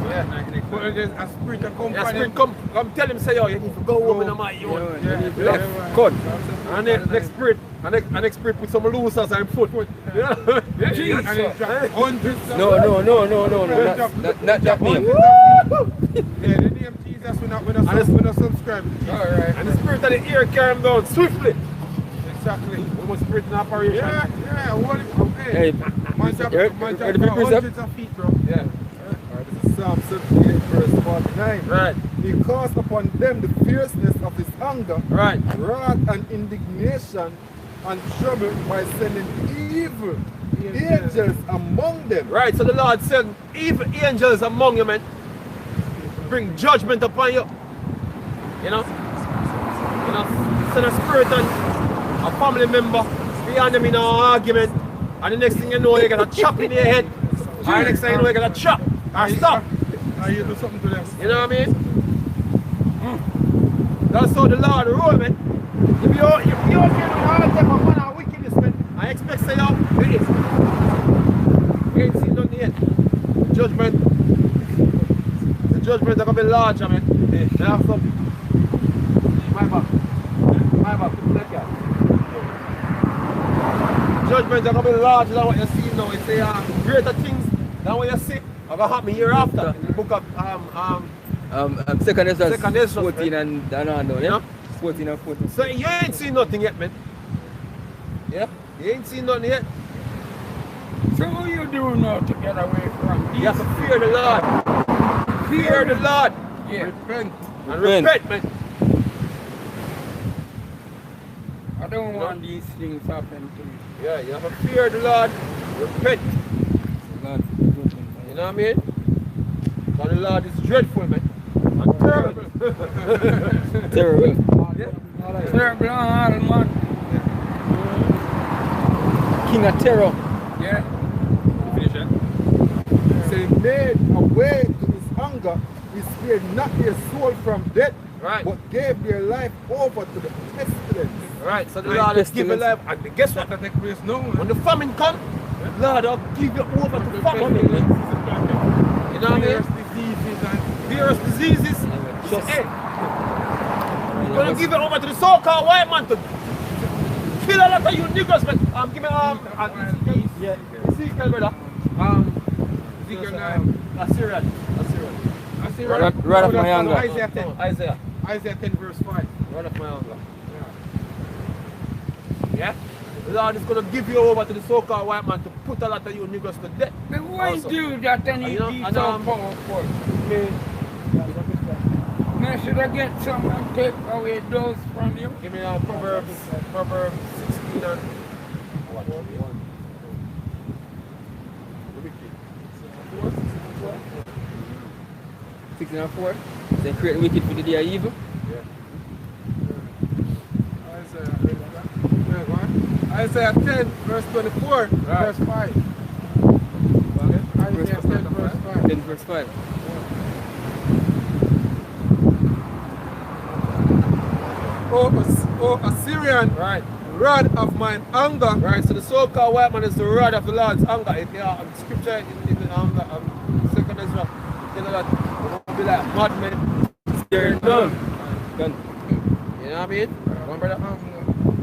that. But there's a sprinter come Yeah, for Spirit them. come tell him, say, yo, you need to go home in my yard. Left. Cut. And then next spirit, and next spirit put some loosers on foot. You know? And it drop hundreds of No. Not that name. Yeah, the name Jesus we not subscribe. Alright. And the spirit of the ear carry him down swiftly. Exactly. We must spirit in operation. Yeah, what Hey, man drop you ready for precept? hundreds of feet, bro. Yeah. Alright, this is Psalm 78, verse 49. Right. He caused upon them the fierceness of his anger, Right. wrath and indignation, and trouble by sending evil angels among them. Right. So the Lord said, evil angels among you, man. Bring judgment upon you. You know? Send a spirit and a family member behind them in an argument. And the next thing you know, you're gonna chop in your head. And the next thing you know, you're gonna chop. Or stop. And you do something to them. You know what I mean? That's how the Lord roll, man. If you out here doing all type of man and wickedness, man, I expect say now, it is. You ain't seen nothing yet. The judgment are gonna be larger, man. They have some. My back, look here. Judgment are gonna be larger than what you see now. It's greater things than what you see are gonna happen hereafter in the book of Second Ezra Second Ezra, 14 and on, You yeah? know? 14 and 14. So you ain't seen nothing yet, man. Yeah? You ain't seen nothing yet. So what you do now to get away from You have to fear the Lord. Fear the Lord. Yeah. Repent. And repent, man. I don't want these things happen to me. Yeah, you have to fear the Lord. Repent. Lord, You know what I mean? Because the Lord is dreadful, man. And terrible. terrible. Terrible and hard, man. King of terror. Yeah. Finish it. They made a way to his hunger. He spared not their soul from death, Right. but gave their life over to the pestilence. Right, so the Lord is giving life. And guess what? That take place now, When man. the famine comes, Lord will give you over to famine. You know what I Various mean? diseases and Various diseases. Just- Hey, you're gonna give it over to the so-called white man to kill a lot of you niggas, man. Give me yeah, Ezekiel, brother. Ezekiel 9. Assyrian. I see Right off my anger. Isaiah 10. Isaiah. Isaiah 10 verse 5. Right off my anger. Yeah? The Lord is gonna give you over to the so-called white man to put a lot of you niggas to death. But why Also. do that and You know, he and, so um, powerful? Me, Now should I get some and take away those from you? give me Proverbs 16 and 16 and 4. They create wicked for the day of evil. Isaiah 10 verse 24, verse 5. Isaiah 10 verse 5. 10 verse 5. O Assyrian, right. rod of mine anger, Right, so the so-called white man is the rod of the Lord's anger. If you scripture in Second Ezra, you know that it will be like madmen staring down. Done. You know what I mean? One brother.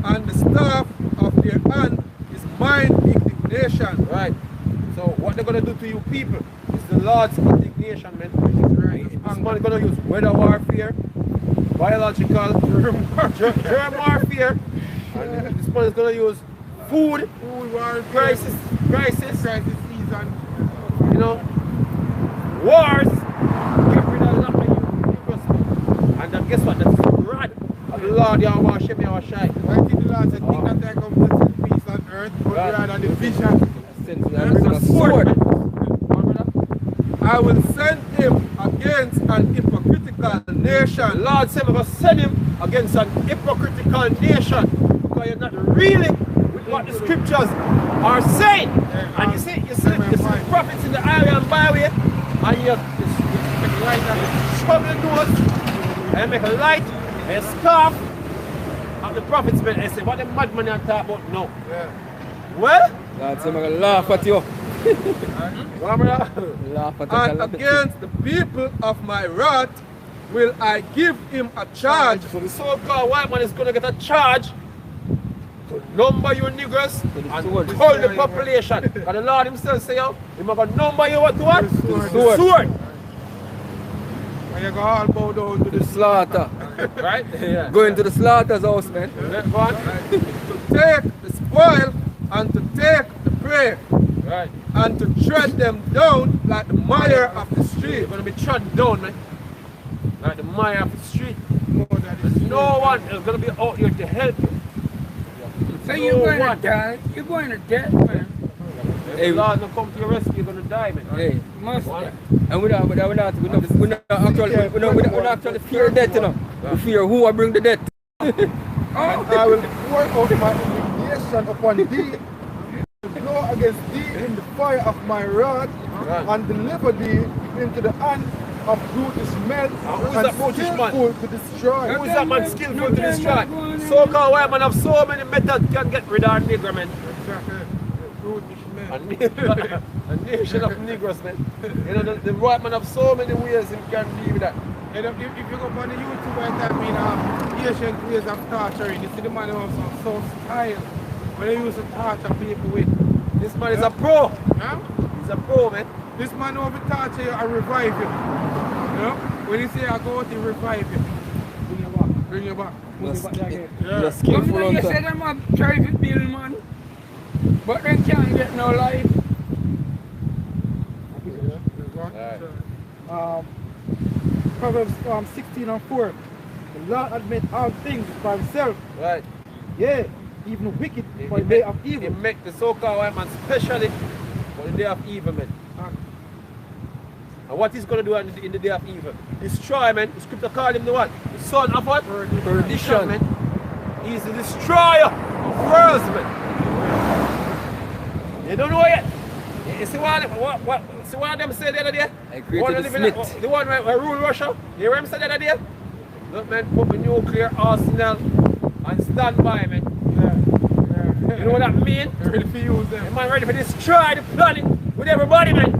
and the staff of their hand is mine indignation. Right. So what they're gonna do to you people is the Lord's indignation, man. This man gonna use weather warfare, biological, germ warfare, and this man is gonna use food crisis, season. you know, wars. Get rid of a lot of you. And then guess what? That's the rod of the Lord, you want to shame me or shy. I think the Lord said, think that I come to set peace on earth, but rather than division. Send sword. I will send him against an hypocritical nation. The Lord said, I'm going to send him against an hypocritical nation. Because you're not reeling with what the scriptures are saying. And you see the prophets in the area and byway, and you make a light and trouble doors, and make a light and a scarf of the prophets, man. And say, what the madman are talking about now? Well, Lord say, I'm going to laugh at you. Laugh at and against the people of my wrath will I give him a charge. So the so-called white man is going to get a charge to number you niggers and hold the population. And the Lord himself say, he's going to number you what to what? The sword. And you go all bow down to the slaughter. Right? Yeah. Going to the slaughter's house, man. Go on. To take the spoil and to take the prey. Right. And to tread them down like the mire of the street. You're going to be trodden down, man. Like the mire of the street. No one is going to be out here to help you. So you're going to die. You're going to death, man. Hey, Lord, not come to your rescue, you're going to die, man. Hey. Must And we're not actually fear death, you know. We fear who will bring the death. And I will pour out my indignation upon thee, to blow against thee in the fire of my wrath, and deliver thee into the hand of brutish men, and skillful to destroy. Who is that man skillful to destroy? So-called white man have so many methods can get rid of nigger, man. A nation of Negroes, man. You know, the white man have so many ways he can deal with that. You know, if you go on the YouTube and type in Asian ways of torturing, you see the man have some so style when they used to torture people with. This man is a pro. Yeah? He's a pro, man. This man will torture you and revive you. You know? When he say I go out, he revive you. Bring you back. Bring you back. Bring you back again. You're skillful on you said I'm a private bill, man. But they can't get no life. Proverbs 16:4. The Lord admit all things by himself. Right. Yeah, even the wicked for the day of evil. He make the so-called white man specially for the day of evil, man. And what he's going to do in the day of evil? Destroy, man. The scripture called him the what? The son of what? Perdition, man. He's the destroyer of worlds, man. You don't know yet. You see what them said the other day? I created the Smith. The one who rule Russia. You hear him say the other day? Look, man, put a nuclear arsenal and stand by, man. Yeah. You know what that means? Ready for use them. The man ready for destroy the planet with everybody, man.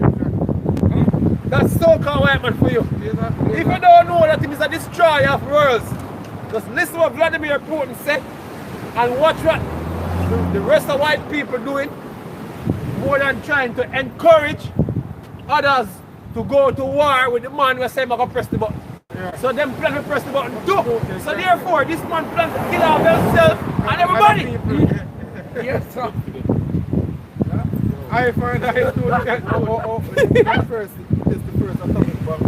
That's so-called white man for you. If you don't know that he is a destroyer of worlds, just listen to what Vladimir Putin said and watch what the rest of white people doing, more than trying to encourage others to go to war with the man who say I'm going to press the button. Yeah. So them plan to press the button too. So therefore this man plans to kill off himself and everybody. Yes, sir. I find that The first is the first I'm talking about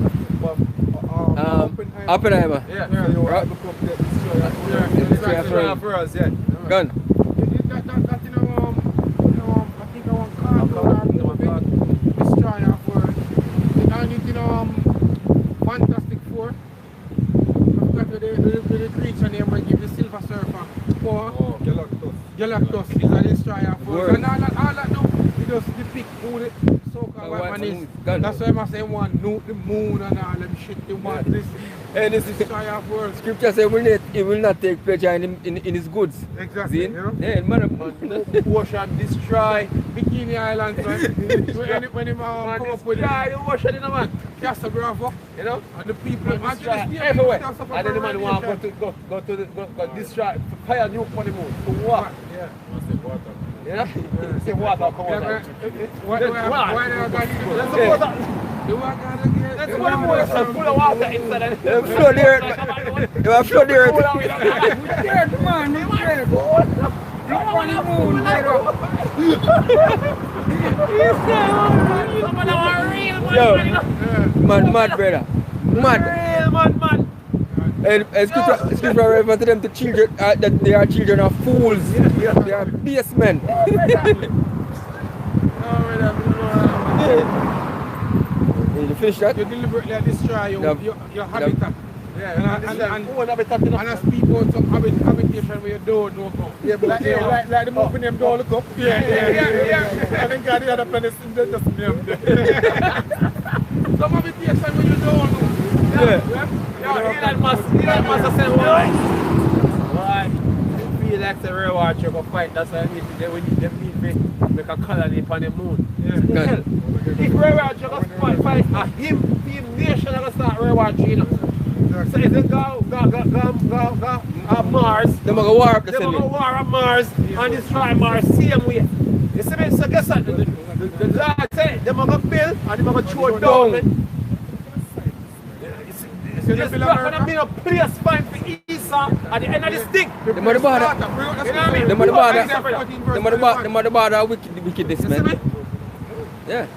Oppenheimer. Yeah. Right. Destroyer for us, yeah. Gun. That you know, I think I want cartoon destroyer for Fantastic Four. I forgot the creature name when give the Silver Surfer. Oh, Galactus. Galactus is a destroyer for us. And all that now, he just depict who the so-called white man is. That's why I say he want nuke the moon and all them shit. He want this. And this is destroyer for us. scripture says he will not take pleasure in his goods. Exactly. See? You know? Yeah, man. Ocean destroy. Bikini Island, man. when he come up with the ocean in a man. Casablanca, You know? and the people And destroy everywhere. And then the man want to go destroy, fire nuke on the moon. To what? Yeah. You know? Say water come out. Why do I got That's the water. Do I gotta get That's what the moon is full of water inside. And They flood the earth. They flood the earth. We're dead, man. We're dead. Come on, the moon, Yo, mad brother. Mad. Real man. And scripture refer to them to children that they are children of fools. They are basemen. You finish that? You deliberately destroy your habitat. Yeah, and as people out some habitation where you don't know about. Yeah, but like the movie name don't look up. Yeah. I think God the other place just name there. Some habitation where you don't know. Elon Musk said, why? You feel like the real watch you go fight, that's why we need to make a colony upon the moon. Good. If real watch you go fight, him nation going to start real watching, you know. So if they go Mars, They're going to war up the they're going to same. war on Mars and destroy Mars same way. You see me? So guess what? The Lord said, they're going to build and they're going to throw down. There's not going to be no place fine for Esau at the end of this thing. The mother bother. You know what I mean? The mother bother. The mother bother wickedness, man. Yeah.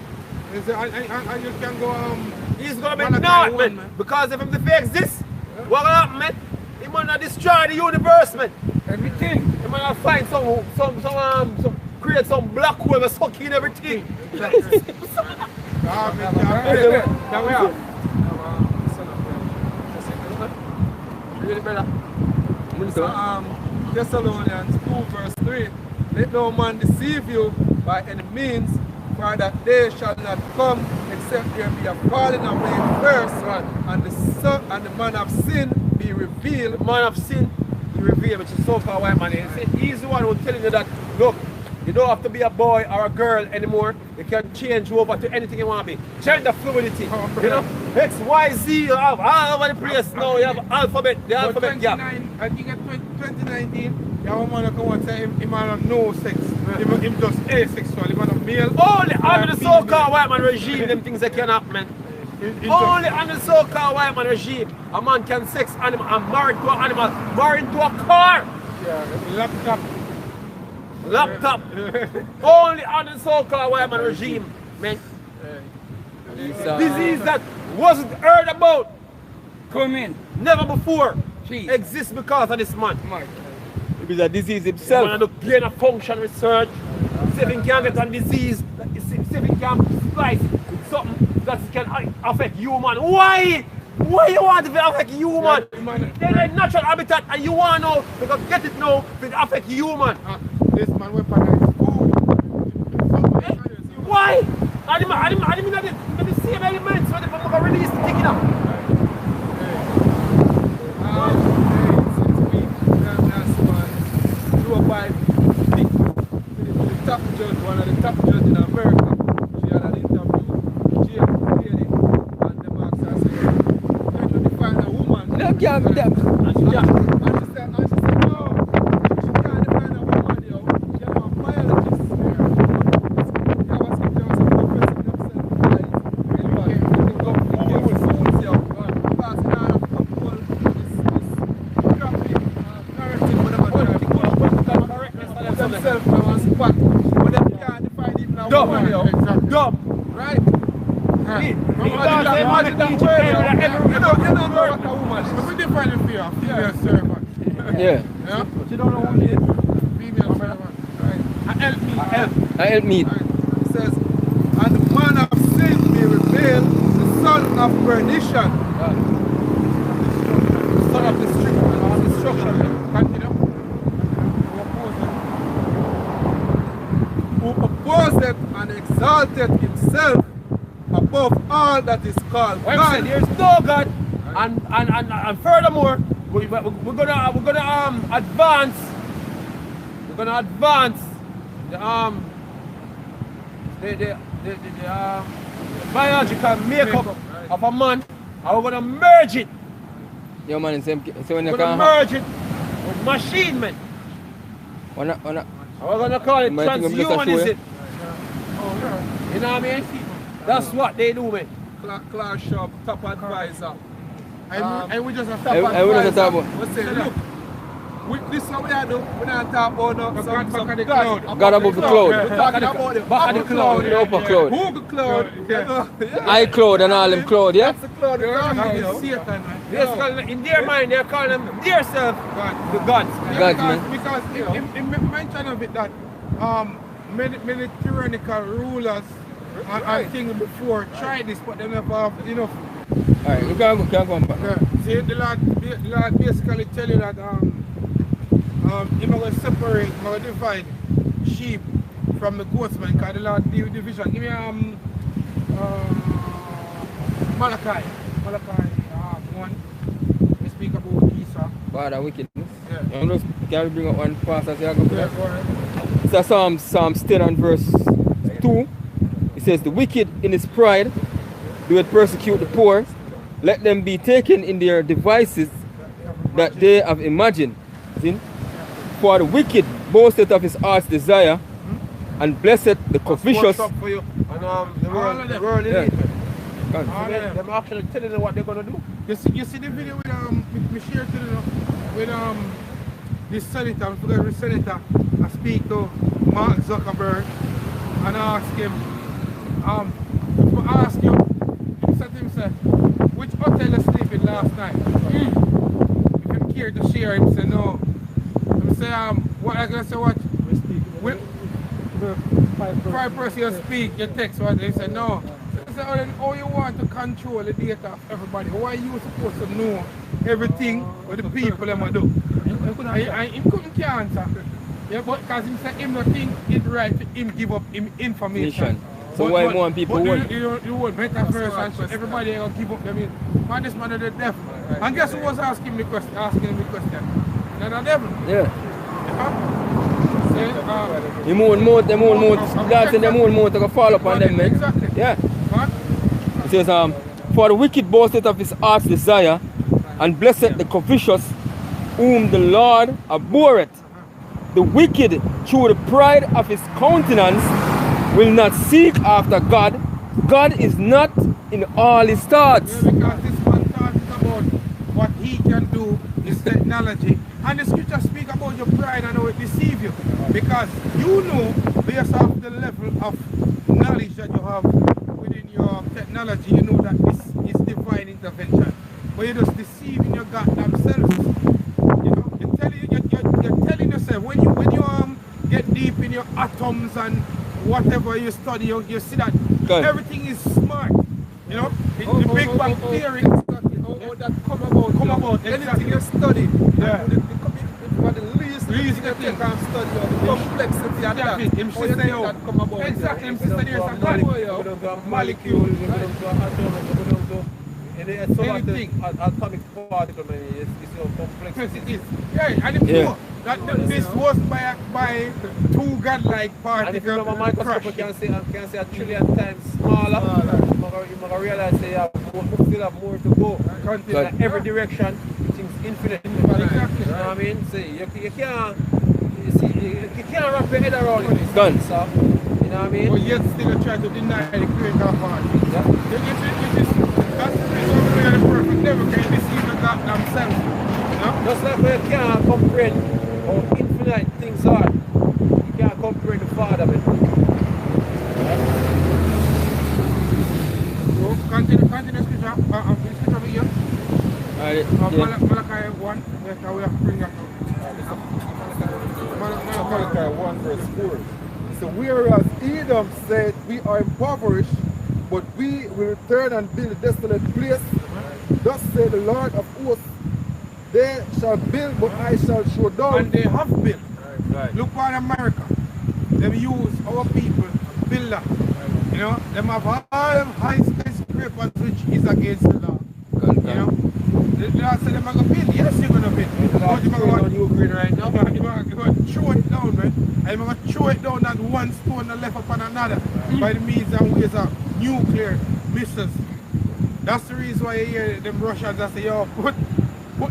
And you can go He's going to be not, man. Because if him fix this, what will happen, man? He might not destroy the universe, man. Everything. He might not find create some black hole and suck in everything. Really, brother? So, Thessalonians 2 verse 3, let no man deceive you by any means, for that day shall not come except there be a falling away first, and the man of sin be revealed. The man of sin be revealed, which is so-called white man. He's the one who's telling you that, look, you don't have to be a boy or a girl anymore. You can change over to anything you want to be. Gender fluidity. You know, X, Y, Z, you have all over the place now. You have alphabet, the alphabet gap. I think in 2019, you have a man who come and say him have no sex. Him just asexual, him have male. Only under the so-called white man regime, them things that can happen, man. Only under the so-called white man regime, a man can sex animal and married to an animal, married to a car. Laptop. Only under the so-called white man regime, man. Disease that wasn't heard about. Come in. Never before. Jeez. Exists because of this man. It is a disease Man, himself. look, gain of function research. See if he can get a disease. See if he can splice with something that can affect human. Why? Why you want to affect human? They're a natural habitat and you want to know, because get it now, it affect human. This man weaponized food. Why? I didn't mean the same elements when they release the thing up. The top judge, one of the top judges in America, she had an interview with James Haley, and the man said, "Can you define a woman?" No, can't be that. And she said, "No, she can't define a woman, yo. She have a biologist." There was some professor themselves, guys. They go with foods, yo. Passing on a couple this crappy narrative, whatever themselves on spot. But they can't define even a woman, yo. Dumb. Right? You don't know what a woman is. We define it for you, female servant. Yeah. Yeah? But you don't know who she is. Female servant. Right. Help me. I help me. Right. It says, and the man of sin be revealed, the son of perdition. The son of destruction. Continue. Who opposeth and exalted himself above all that is called Like I God. said, there's no God, and furthermore, we're gonna advance. We're gonna advance the biological makeup of a man, and we're gonna merge it. Yo, man, so when you We're gonna can merge it with machine, man. wanna And we're gonna call it Might think I'm just a show, transhumanism. You know what I mean? That's what they do, man. Class Shop, top advisor. And we just have I would have thought about. We say, look, this is what we are doing. We're not talking about no God back of the God. cloud. God above the cloud. We're talking about the Back of the cloud. The upper cloud. Google cloud. Yeah. I cloud and all them cloud, yeah? That's the cloud. They're God, not you know. Satan, man. They're calling, in their mind, they're calling them their self the gods. God, man. Because in mention of it that many tyrannical rulers and things before tried this, but they never have enough. Alright, we can come back. Yeah. See, the Lord basically tell you that He's going to separate, He's going to divide sheep from the goats, man, because the Lord do division. Give me Malachi 1. We speak about Esau. Father, wickedness. Yeah. I'm just, can we bring up one passage here? Go Yeah, go ahead. It's Psalms 10 and verse 2. It says, the wicked in his pride do it persecute the poor. Let them be taken in their devices that they have imagined. See? For the wicked boasteth of his heart's desire, and blessed the covetous. What's up for you? And the world Yeah. elite. All of them. Them actually telling them what they're gonna do. You see the video with me share to you with this senator, I forgot which senator, I speak to Mark Zuckerberg and I ask him, he said to himself, which hotel you sleep in last night? If him care to share, him say no. Him say what I gonna say what? With 5 person you speak, you text what? He said no. So then how you want to control the data of everybody? Why you supposed to know everything what the people them do? And him couldn't answer. Yeah, but because he said him not think it right to him give up him information. So why more people won't? You want metaverse and so everybody gonna give up them in. Man, this man is the devil. And guess who was asking him the question? Not the devil. Yeah. Them own mouth, that's in them own mouth to fall upon them, man. Exactly. Yeah. What? It says, for the wicked boasteth of his heart's desire, and blessed the covetous, whom the Lord abhorreth. The wicked, through the pride of his countenance, will not seek after God. God is not in all his thoughts. Yeah, because this man talks about what he can do, his technology. And the scripture speak about your pride and how it deceive you. Because you know, based off the level of knowledge that you have within your technology, you know that this is divine intervention. But you're just deceiving your goddamn self. You know, you're telling yourself, when you get deep in your atoms and whatever you study, you see that everything is smart. You know, the Big Bang Theory. How that come about. Anything you study, Yeah. the least thing you can study, the complexity of that. Him sister, that come about. exactly, him sister, there's a molecule, Anything. atomic particle, it's your complexity. Yeah, and Yeah. This was by two godlike particles. And if you have a microscope, you can say a trillion times smaller. You might realize they still have more to go. In every direction, things infinite. You know what I mean? See, you can't wrap your head around it. Done. So, you know what I mean? But yet still try to deny the creator of art. That's the reason why the perfect never can deceive the God themselves. You know? Just like you can't comprehend how infinite things are, you can't comprehend the Father. Continue scripture. Scripture over here. Malachi 1. Yes, we have to bring that up. Malachi 1 verse 4. So whereas Edom said, we are impoverished, but we will return and build a desolate place, thus said the Lord of hosts, they shall build, but I shall show down. And they have built. Look at America. They use our people build that. You know, them have all high skyscrapers which is against the law. You know, the law said them are going to build. Yes, you're going to build. But you're going to Ukraine right now. You're going to throw it down, man. And you're going to throw it down that one stone and left upon another by the means and ways of nuclear missiles. That's the reason why you hear them Russians that say, yo, put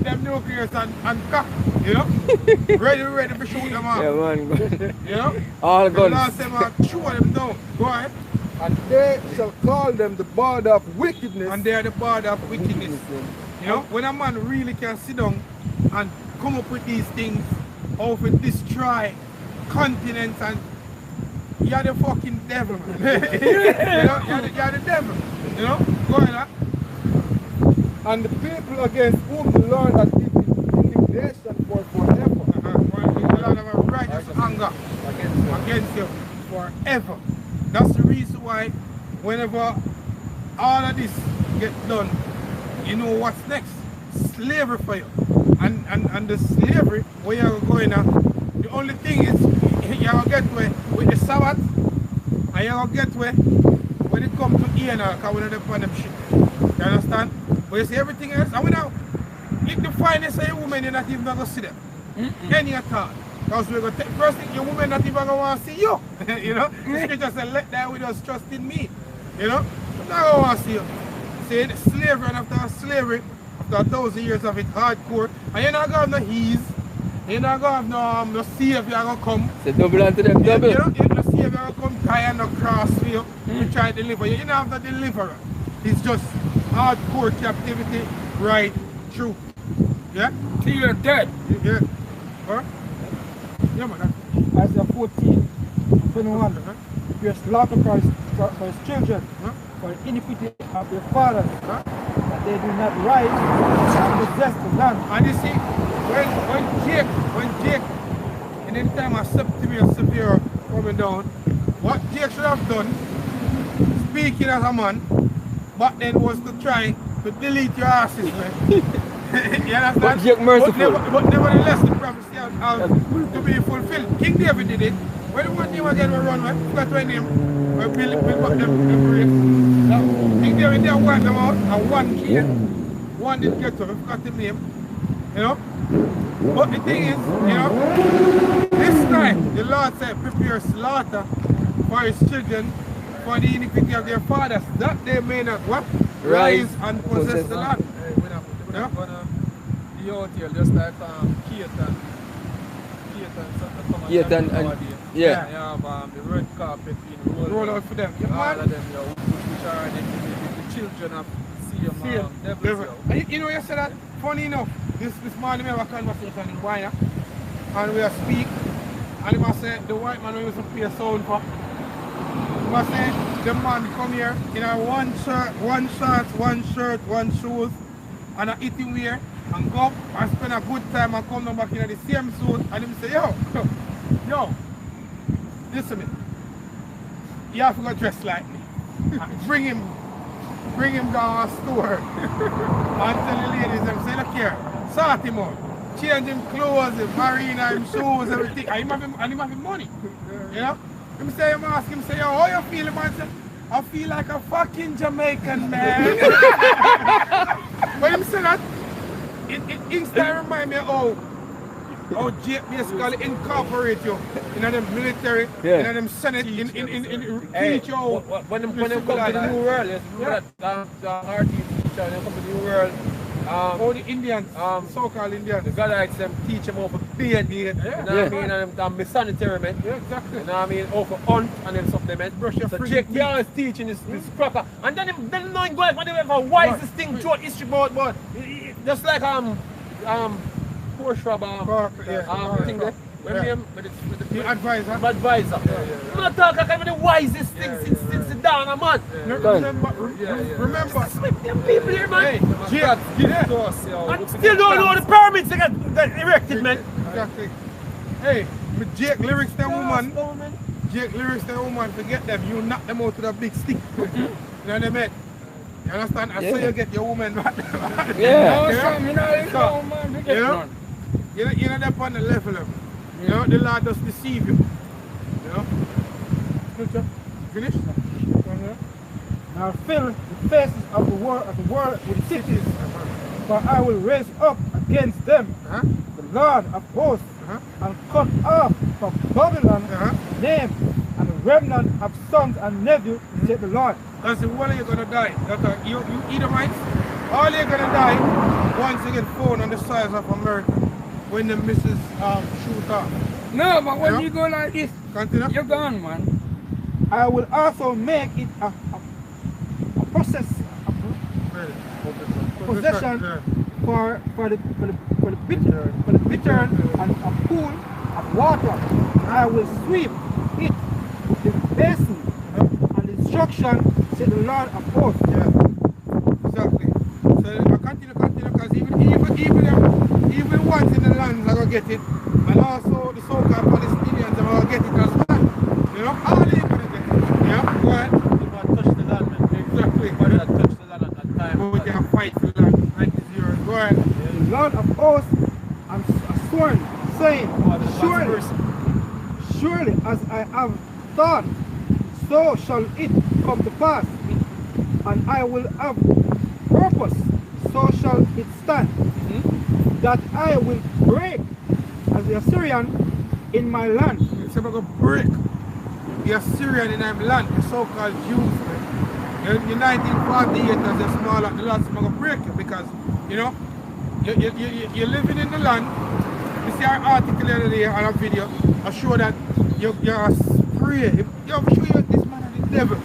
them nuclears and cock, you know? ready to shoot them off. Yeah, man. You know? All The guns. last time throw them down. Go ahead. And they shall call them the border of wickedness. And they are the border of wickedness. You know, when a man really can sit down and come up with these things over destroy continents and you're the fucking devil, man. You know, you're the devil. You know? Go ahead, And the people against whom the Lord has given indignation for forever. The Lord have a righteous anger against you forever. That's the reason why whenever all of this gets done, you know what's next? Slavery for you. And the slavery where you're going at, the only thing is you'll get away with the Sabbath and you'll get away when it comes to Enoch because we don't depend on them shit. You understand? But you see everything else, and we now if the finest of your woman, you're not even going to see them. Any at all. Because we're going to take first thing, your woman not even going to want to see you. You know? The scripture said, let that with us trust in me. You know? I'm not going to want to see you. See, the slavery, and after slavery, after 1,000 years of it, hardcore, and you're not going to have no ease, you're not going to have no savior going to come. Say double unto them, double. You know, the savior going to come die and no cross for you to try to deliver you. You don't have the deliverer. It's just hardcore captivity right through. Yeah? Till you're dead. Yeah. Huh? Yeah, man. Isaiah 14, 21. You slaughter for his children, for the iniquity of their fathers, that they do not rise and possess the land. And you see, when Jake, in the time of Septimus Severe coming down, what Jake should have done, speaking as a man, but then was to try to delete your asses, man. You understand? But Jake merciful. But nevertheless, the prophecy has to be fulfilled. King David did it. When the one name again will run, man, forgot what name. When build up them brave. King David there wiped them out, and one killed. One didn't get to him, forgot the name. You know? But the thing is, you know, this time the Lord said, prepare slaughter for his children for the iniquity of their fathers, that they may not what? Rise and possess the land. Yeah? The hotel, just like Keaton and yeah. You have the red carpet being roll out for them. All of them, which are the children of Siam, devils. You know, you said that, funny enough, this morning we have a conversation in Wire, and we are speak, and he must say, the white man we used to play a sound for, he must say, the man come here in a one shirt, one shoes, and a eating wear, and go up and spend a good time and come back in the same suit, and him say, yo, listen to me, you have to go dress like me. Bring him down a store and tell the ladies them say, look here, sort him out, change him clothes, him marina, him shoes, everything, and him have him money. You know? Him say, him ask him, say, yo, how you feel? Man say, I feel like a fucking Jamaican man. When him say that, it instantly remind me of how Jake basically incorporate you in them military, in them senate, in teach you when them come to the new world, the RT teacher, they come to the new world. All the Indians, so-called Indians. The Gadites them teach them how to bathe, you know what I mean, and them be sanitary, man. Yeah, exactly. You know what I mean, how to hunt and then supplement. Brush your so free Jake always teaching this cracker. And then knowing God, what they have a wisest thing throughout history about, just like poor shrub, thing there. The advisor. Advisor. I'm not talking about the wisest thing since the dawn of man. Remember, them people here, man. Jake, and still don't know the pyramids they got erected, man. Exactly. Hey, with Jake lyrics that woman. Jake lyrics that woman, forget them. You knock them out with a big stick. You know what I mean? You understand? And so you get your woman back. You know they're on the level of it. You know, the Lord does deceive you. You know? Scripture? Finish? Now fill the faces of the world with cities, for I will raise up against them the Lord of hosts, and cut off from Babylon name and the remnant of sons and nephews, said the Lord. That's the one you're gonna die. That's you Edomites, all you're gonna die once you get thrown on the sides of America when the missus shoot off. No, but when you go like this, continue. you're gone, man. I will also make it a possession for the bitter and a pool of water. I will sweep it with the basin and destruction, said the Lord of hosts. Yeah, exactly. So I continue, because even ones in the lands are going to get it, and also the so-called Palestinians are going to get it as well. You know, all they going to get it. Yeah, go ahead. You want to touch the land, man. Exactly. You want to touch the land at that time. We can fight for land, 90 years. Go ahead. The Lord of hosts and sworn, saying, surely as I have thought, so shall it come to pass, and I will have purpose, so shall it stand, that I will break as the Assyrian in my land. So we're going to break the Assyrian in our land, the so-called Jews. Man. In 1948, as a small at the last, we're going to break you because, you know, you're living in the land. You see our article the other day on a video, I show that you're a spray. You show you this man of the devil.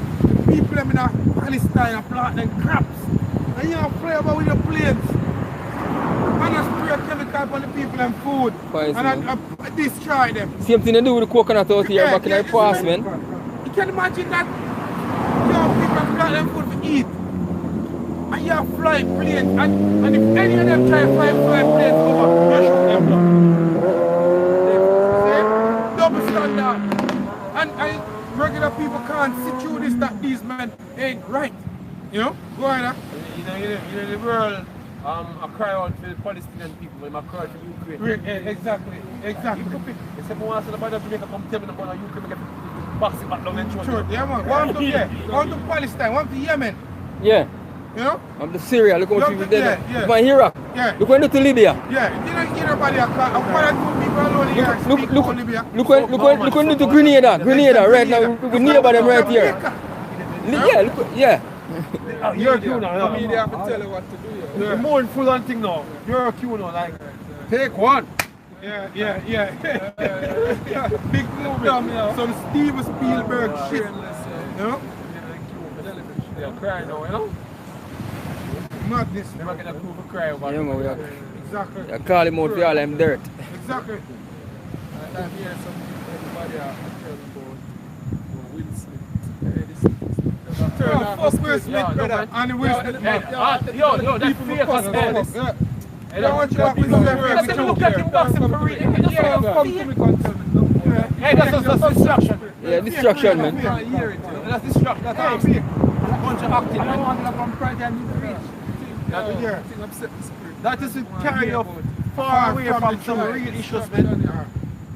People them in Palestine are planting crops. And you play about with your planes. And I spray chemical on the people and food. And I destroy them. Same thing they do with the coconut out here back in the past, man. You can imagine that people plant them food to eat. And you have flying planes. And if any of them try to fly planes over, you shoot them down. See? Double standard. And regular people can't see through this that these men ain't right. You know? Go ahead. You know the world, I cry out for the Palestinian people and I cry out for Ukraine. Exactly. They say, I want to the Jamaica come tell me about Ukraine get box it back down and sure, yeah, man. One to Palestine, one to Yemen. Yeah. You know? I'm the Syria, look what you did there. Yeah. My Iraq. Yeah. Look when you to Libya. Yeah, you know nobody I'm quite two people alone here speak about Libya. Look when you to Grenada right now. We nearby them right here. Yeah. You're a Q now. The media have to tell you what to do. You're more in full on thing now. You're a Q now, like, take one. Yeah. Big movie. Some Steven Spielberg shit. You know? They're crying now, you know? Madness. They're not going to prove a cry over Yeah, man, we are. Exactly. I call him out for all them dirt. Exactly. I'm here, everybody are telling about Will Smith. Fuck Will Smith, brother. And Will Smith. Yo, that's fake as hell. I don't want you to Will Smith. Look at him boxing for real. Come to me, come tell me. Hey, that's destruction. Yeah, destruction, man. That's destruction. That's a bunch of acting. I don't want to come Friday and reach. That is to carry you far away from some real issues, man.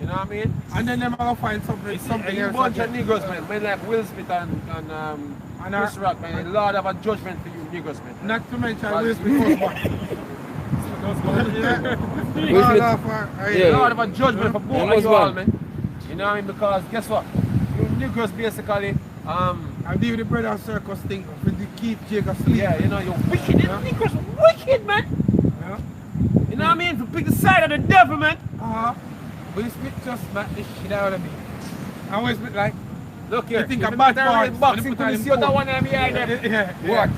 You know what I mean? And then they're going to find something A else. bunch of Negroes, man. Men like Will Smith and Chris Rock, man. The Lord have a judgment for you, Negroes, man. Not to mention Will Smith. Yeah. Lord have a judgment for both of you all, man. You know what I mean? Because guess what? You Negroes basically, I do the brother circus thing for the keep Jacob sleep. yeah, you know, you're wicked. You Negroes wicked, man. Yeah. You know what I mean? To pick the side of the devil, man. Will Smith just smacked the shit out of me. I Will Smith like, Look here. you think if a you bad better part, read boxing, put you on see him that coat. one of them behind them. Yeah.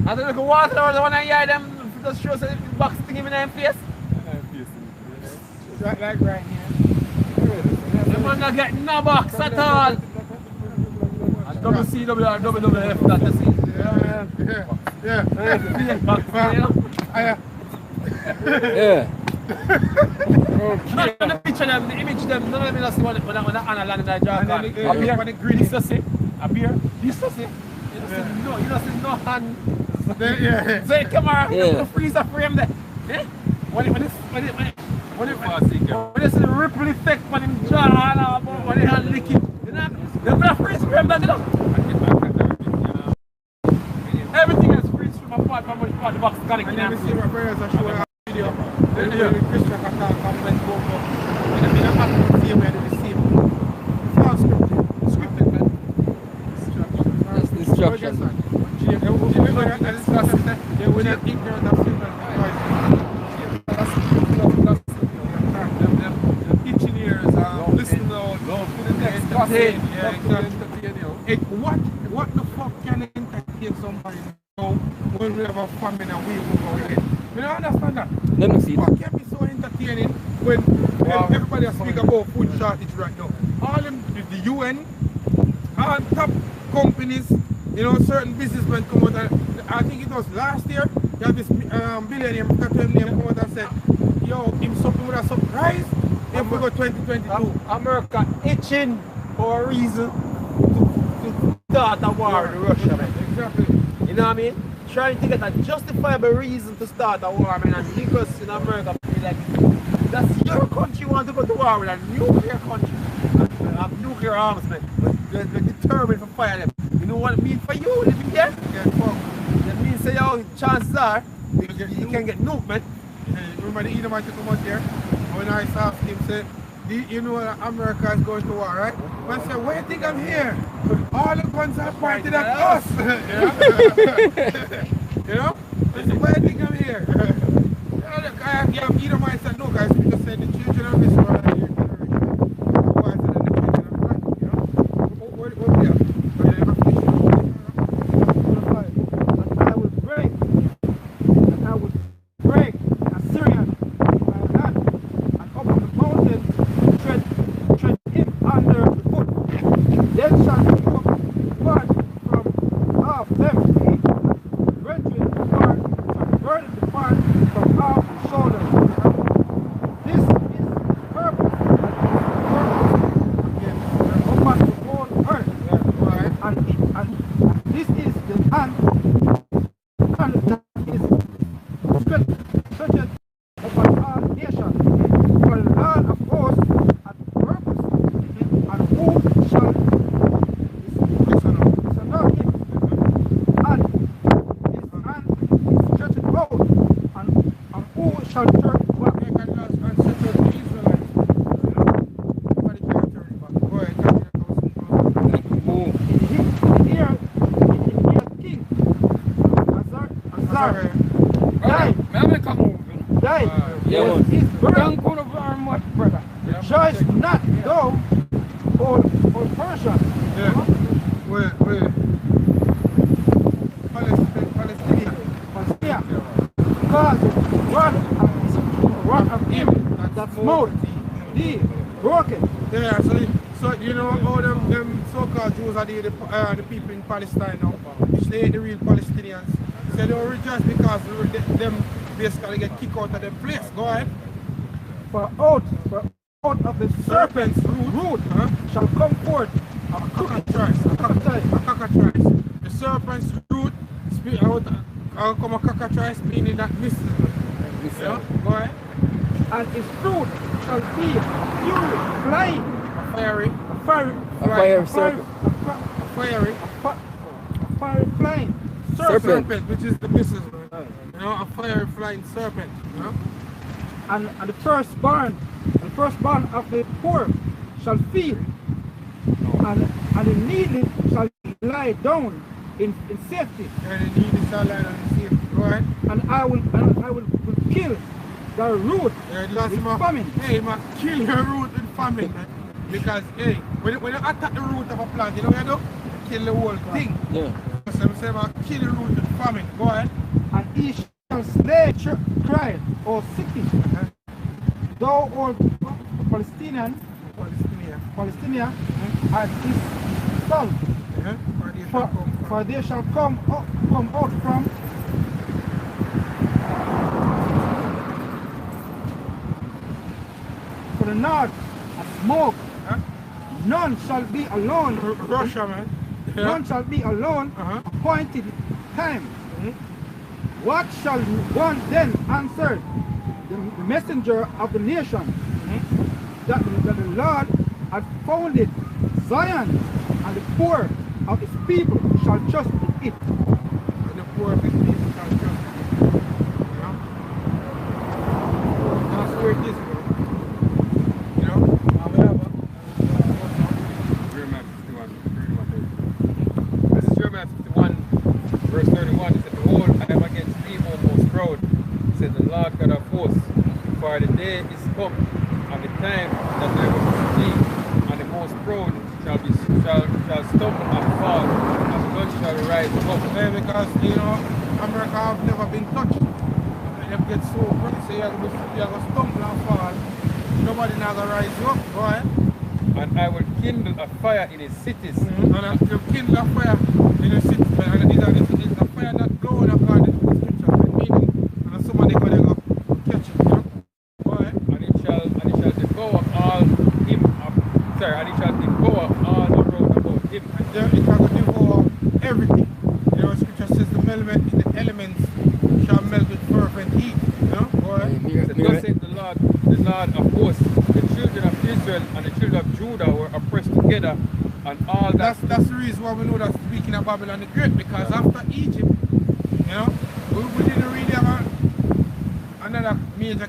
I don't look at water or the one behind them just shows that the box thing in their face. Right here. The man not getting no box at all. And WCW or WWF, that you see. Yeah. Yeah. None of the picture them, the image them, none of them see when Anna land in that jargon. And then Up here, when the green this to see. Up here, this to see. You don't see no hand. Yeah. Say camera, Yeah. the freezer frame there. Eh? When you see the ripple effect when him jaw and when the hand lick it. You know, the freeze frame that, you know. Everything is freeze from apart from the box got it in And then we see there. my brothers are showing a video. Then the Christian attack and go up. And then I have to see where they receive. It's not scripted, man. That's destruction. Yeah, we're not ignorant of sin. Them itching ears, listening out to the next gossip. What the fuck can entertain somebody when we have a famine and we move away. You don't understand that? Let me see it. What can be so entertaining when everybody speak about food shortage right now? All them, the UN, all top companies, you know, certain businessmen come out and I think it was last year, you have this billionaire, come out and said, yo, him something with a surprise if we go 2022. America itching for a reason to start a war with Russia, man. Exactly. You know what I mean? Trying to get a justifiable reason to start a war, man, and niggas in America feel like that's your country you want to go to war with, a nuclear country. Have nuclear arms, man. But they're determined to fire them. You know what it means for you living there? That means say, yo, chances are you can get nuked, man. Remember the Edomite to come out there? When I asked him, say, you know that America is going to war, right? I said, why do you think I'm here? All the guns are pointed at us. You know? I said, why do you think I'm here? You have Edomite said, no guys, because said the children of Israel are here. Why is it the children of God? You know? What do you have? And I will break. And I will break Assyrian by land and up on the mountain tread him under the foot. Then shall come one from off them feet, brethren depart, shall burden depart from off the shoulders. This is the purpose upon the whole earth. And this is the hand that is stretched upon all nations. For the Lord of hosts hath purpose, and who shall dishonour him? And his hand is stretched out, and who shall turn back? And set out the Israelites. You know? Nobody can turn back. Go ahead, Here, king, Azar, died. Yeah, His birth. Thank you very much, brother. Rejoice not, though, or Persia. Yeah. Where? Palestine. Because the wrath of him that smote thee broken. Yeah, so you know how them so-called Jews are the people in Palestine now, which they ain't the real Palestinians. So they don't rejoice because them basically get kicked out of their place. Go ahead. For out of the serpent's root shall come forth a cockatrice. The serpent's root speak out come a cockatrice, meaning that misses. Yeah? Go ahead. And its fruit shall be fury, flying, A fiery flying serpent, which is the missus. You know, a fiery flying serpent. You know? and the firstborn of the poor shall feed, and the needy shall lie down in safety. And the needy shall lie down in safety. Go ahead. And I will kill the root with famine. Hey, man, kill your root with famine, man. Because, hey, when you attack the root of a plant, you know what you do? Kill the whole thing. Yeah. So I'm saying, man, kill the root with famine. Go ahead. And he shall slay cry or city. Thou old Palestinian and his son. For they shall come out from the north a smoke. None shall be alone. Russia, man. Yeah. None shall be alone. Appointed time. What shall one then answer the messenger of the nation that the Lord had founded Zion, and the poor of his people shall trust in it. And the poor of his people shall trust in it. You know? That's where it is, bro. You know? However, Jeremiah 51, this is Jeremiah 51, verse 31. It said, behold, I am against thee, O most proud, said the Lord God of hosts, for the day is come, and the time that I will thee, and the most proud shall stumble and fall, and blood shall rise rise up. Yeah, because, you know, America have never been touched. When them get so crazy, you're going to stumble and fall. Nobody not going to rise you up, boy. And I will kindle a fire in his cities. And you kindle a fire in the city. And it's a fire that blowing according to the scripture. Meaning, and somebody going to catch it, you know? Boy. And it shall devour all him. And it shall devour all around about him. And then it shall devour everything. You know, scripture says the elements shall melt with fervent heat. You know, boy. So thus saith the Lord of hosts, the children of Israel and the children of Judah were oppressed together, and all that. That's the reason why we know that speaking of Babylon the Great, because after Egypt, you know, we didn't really have another major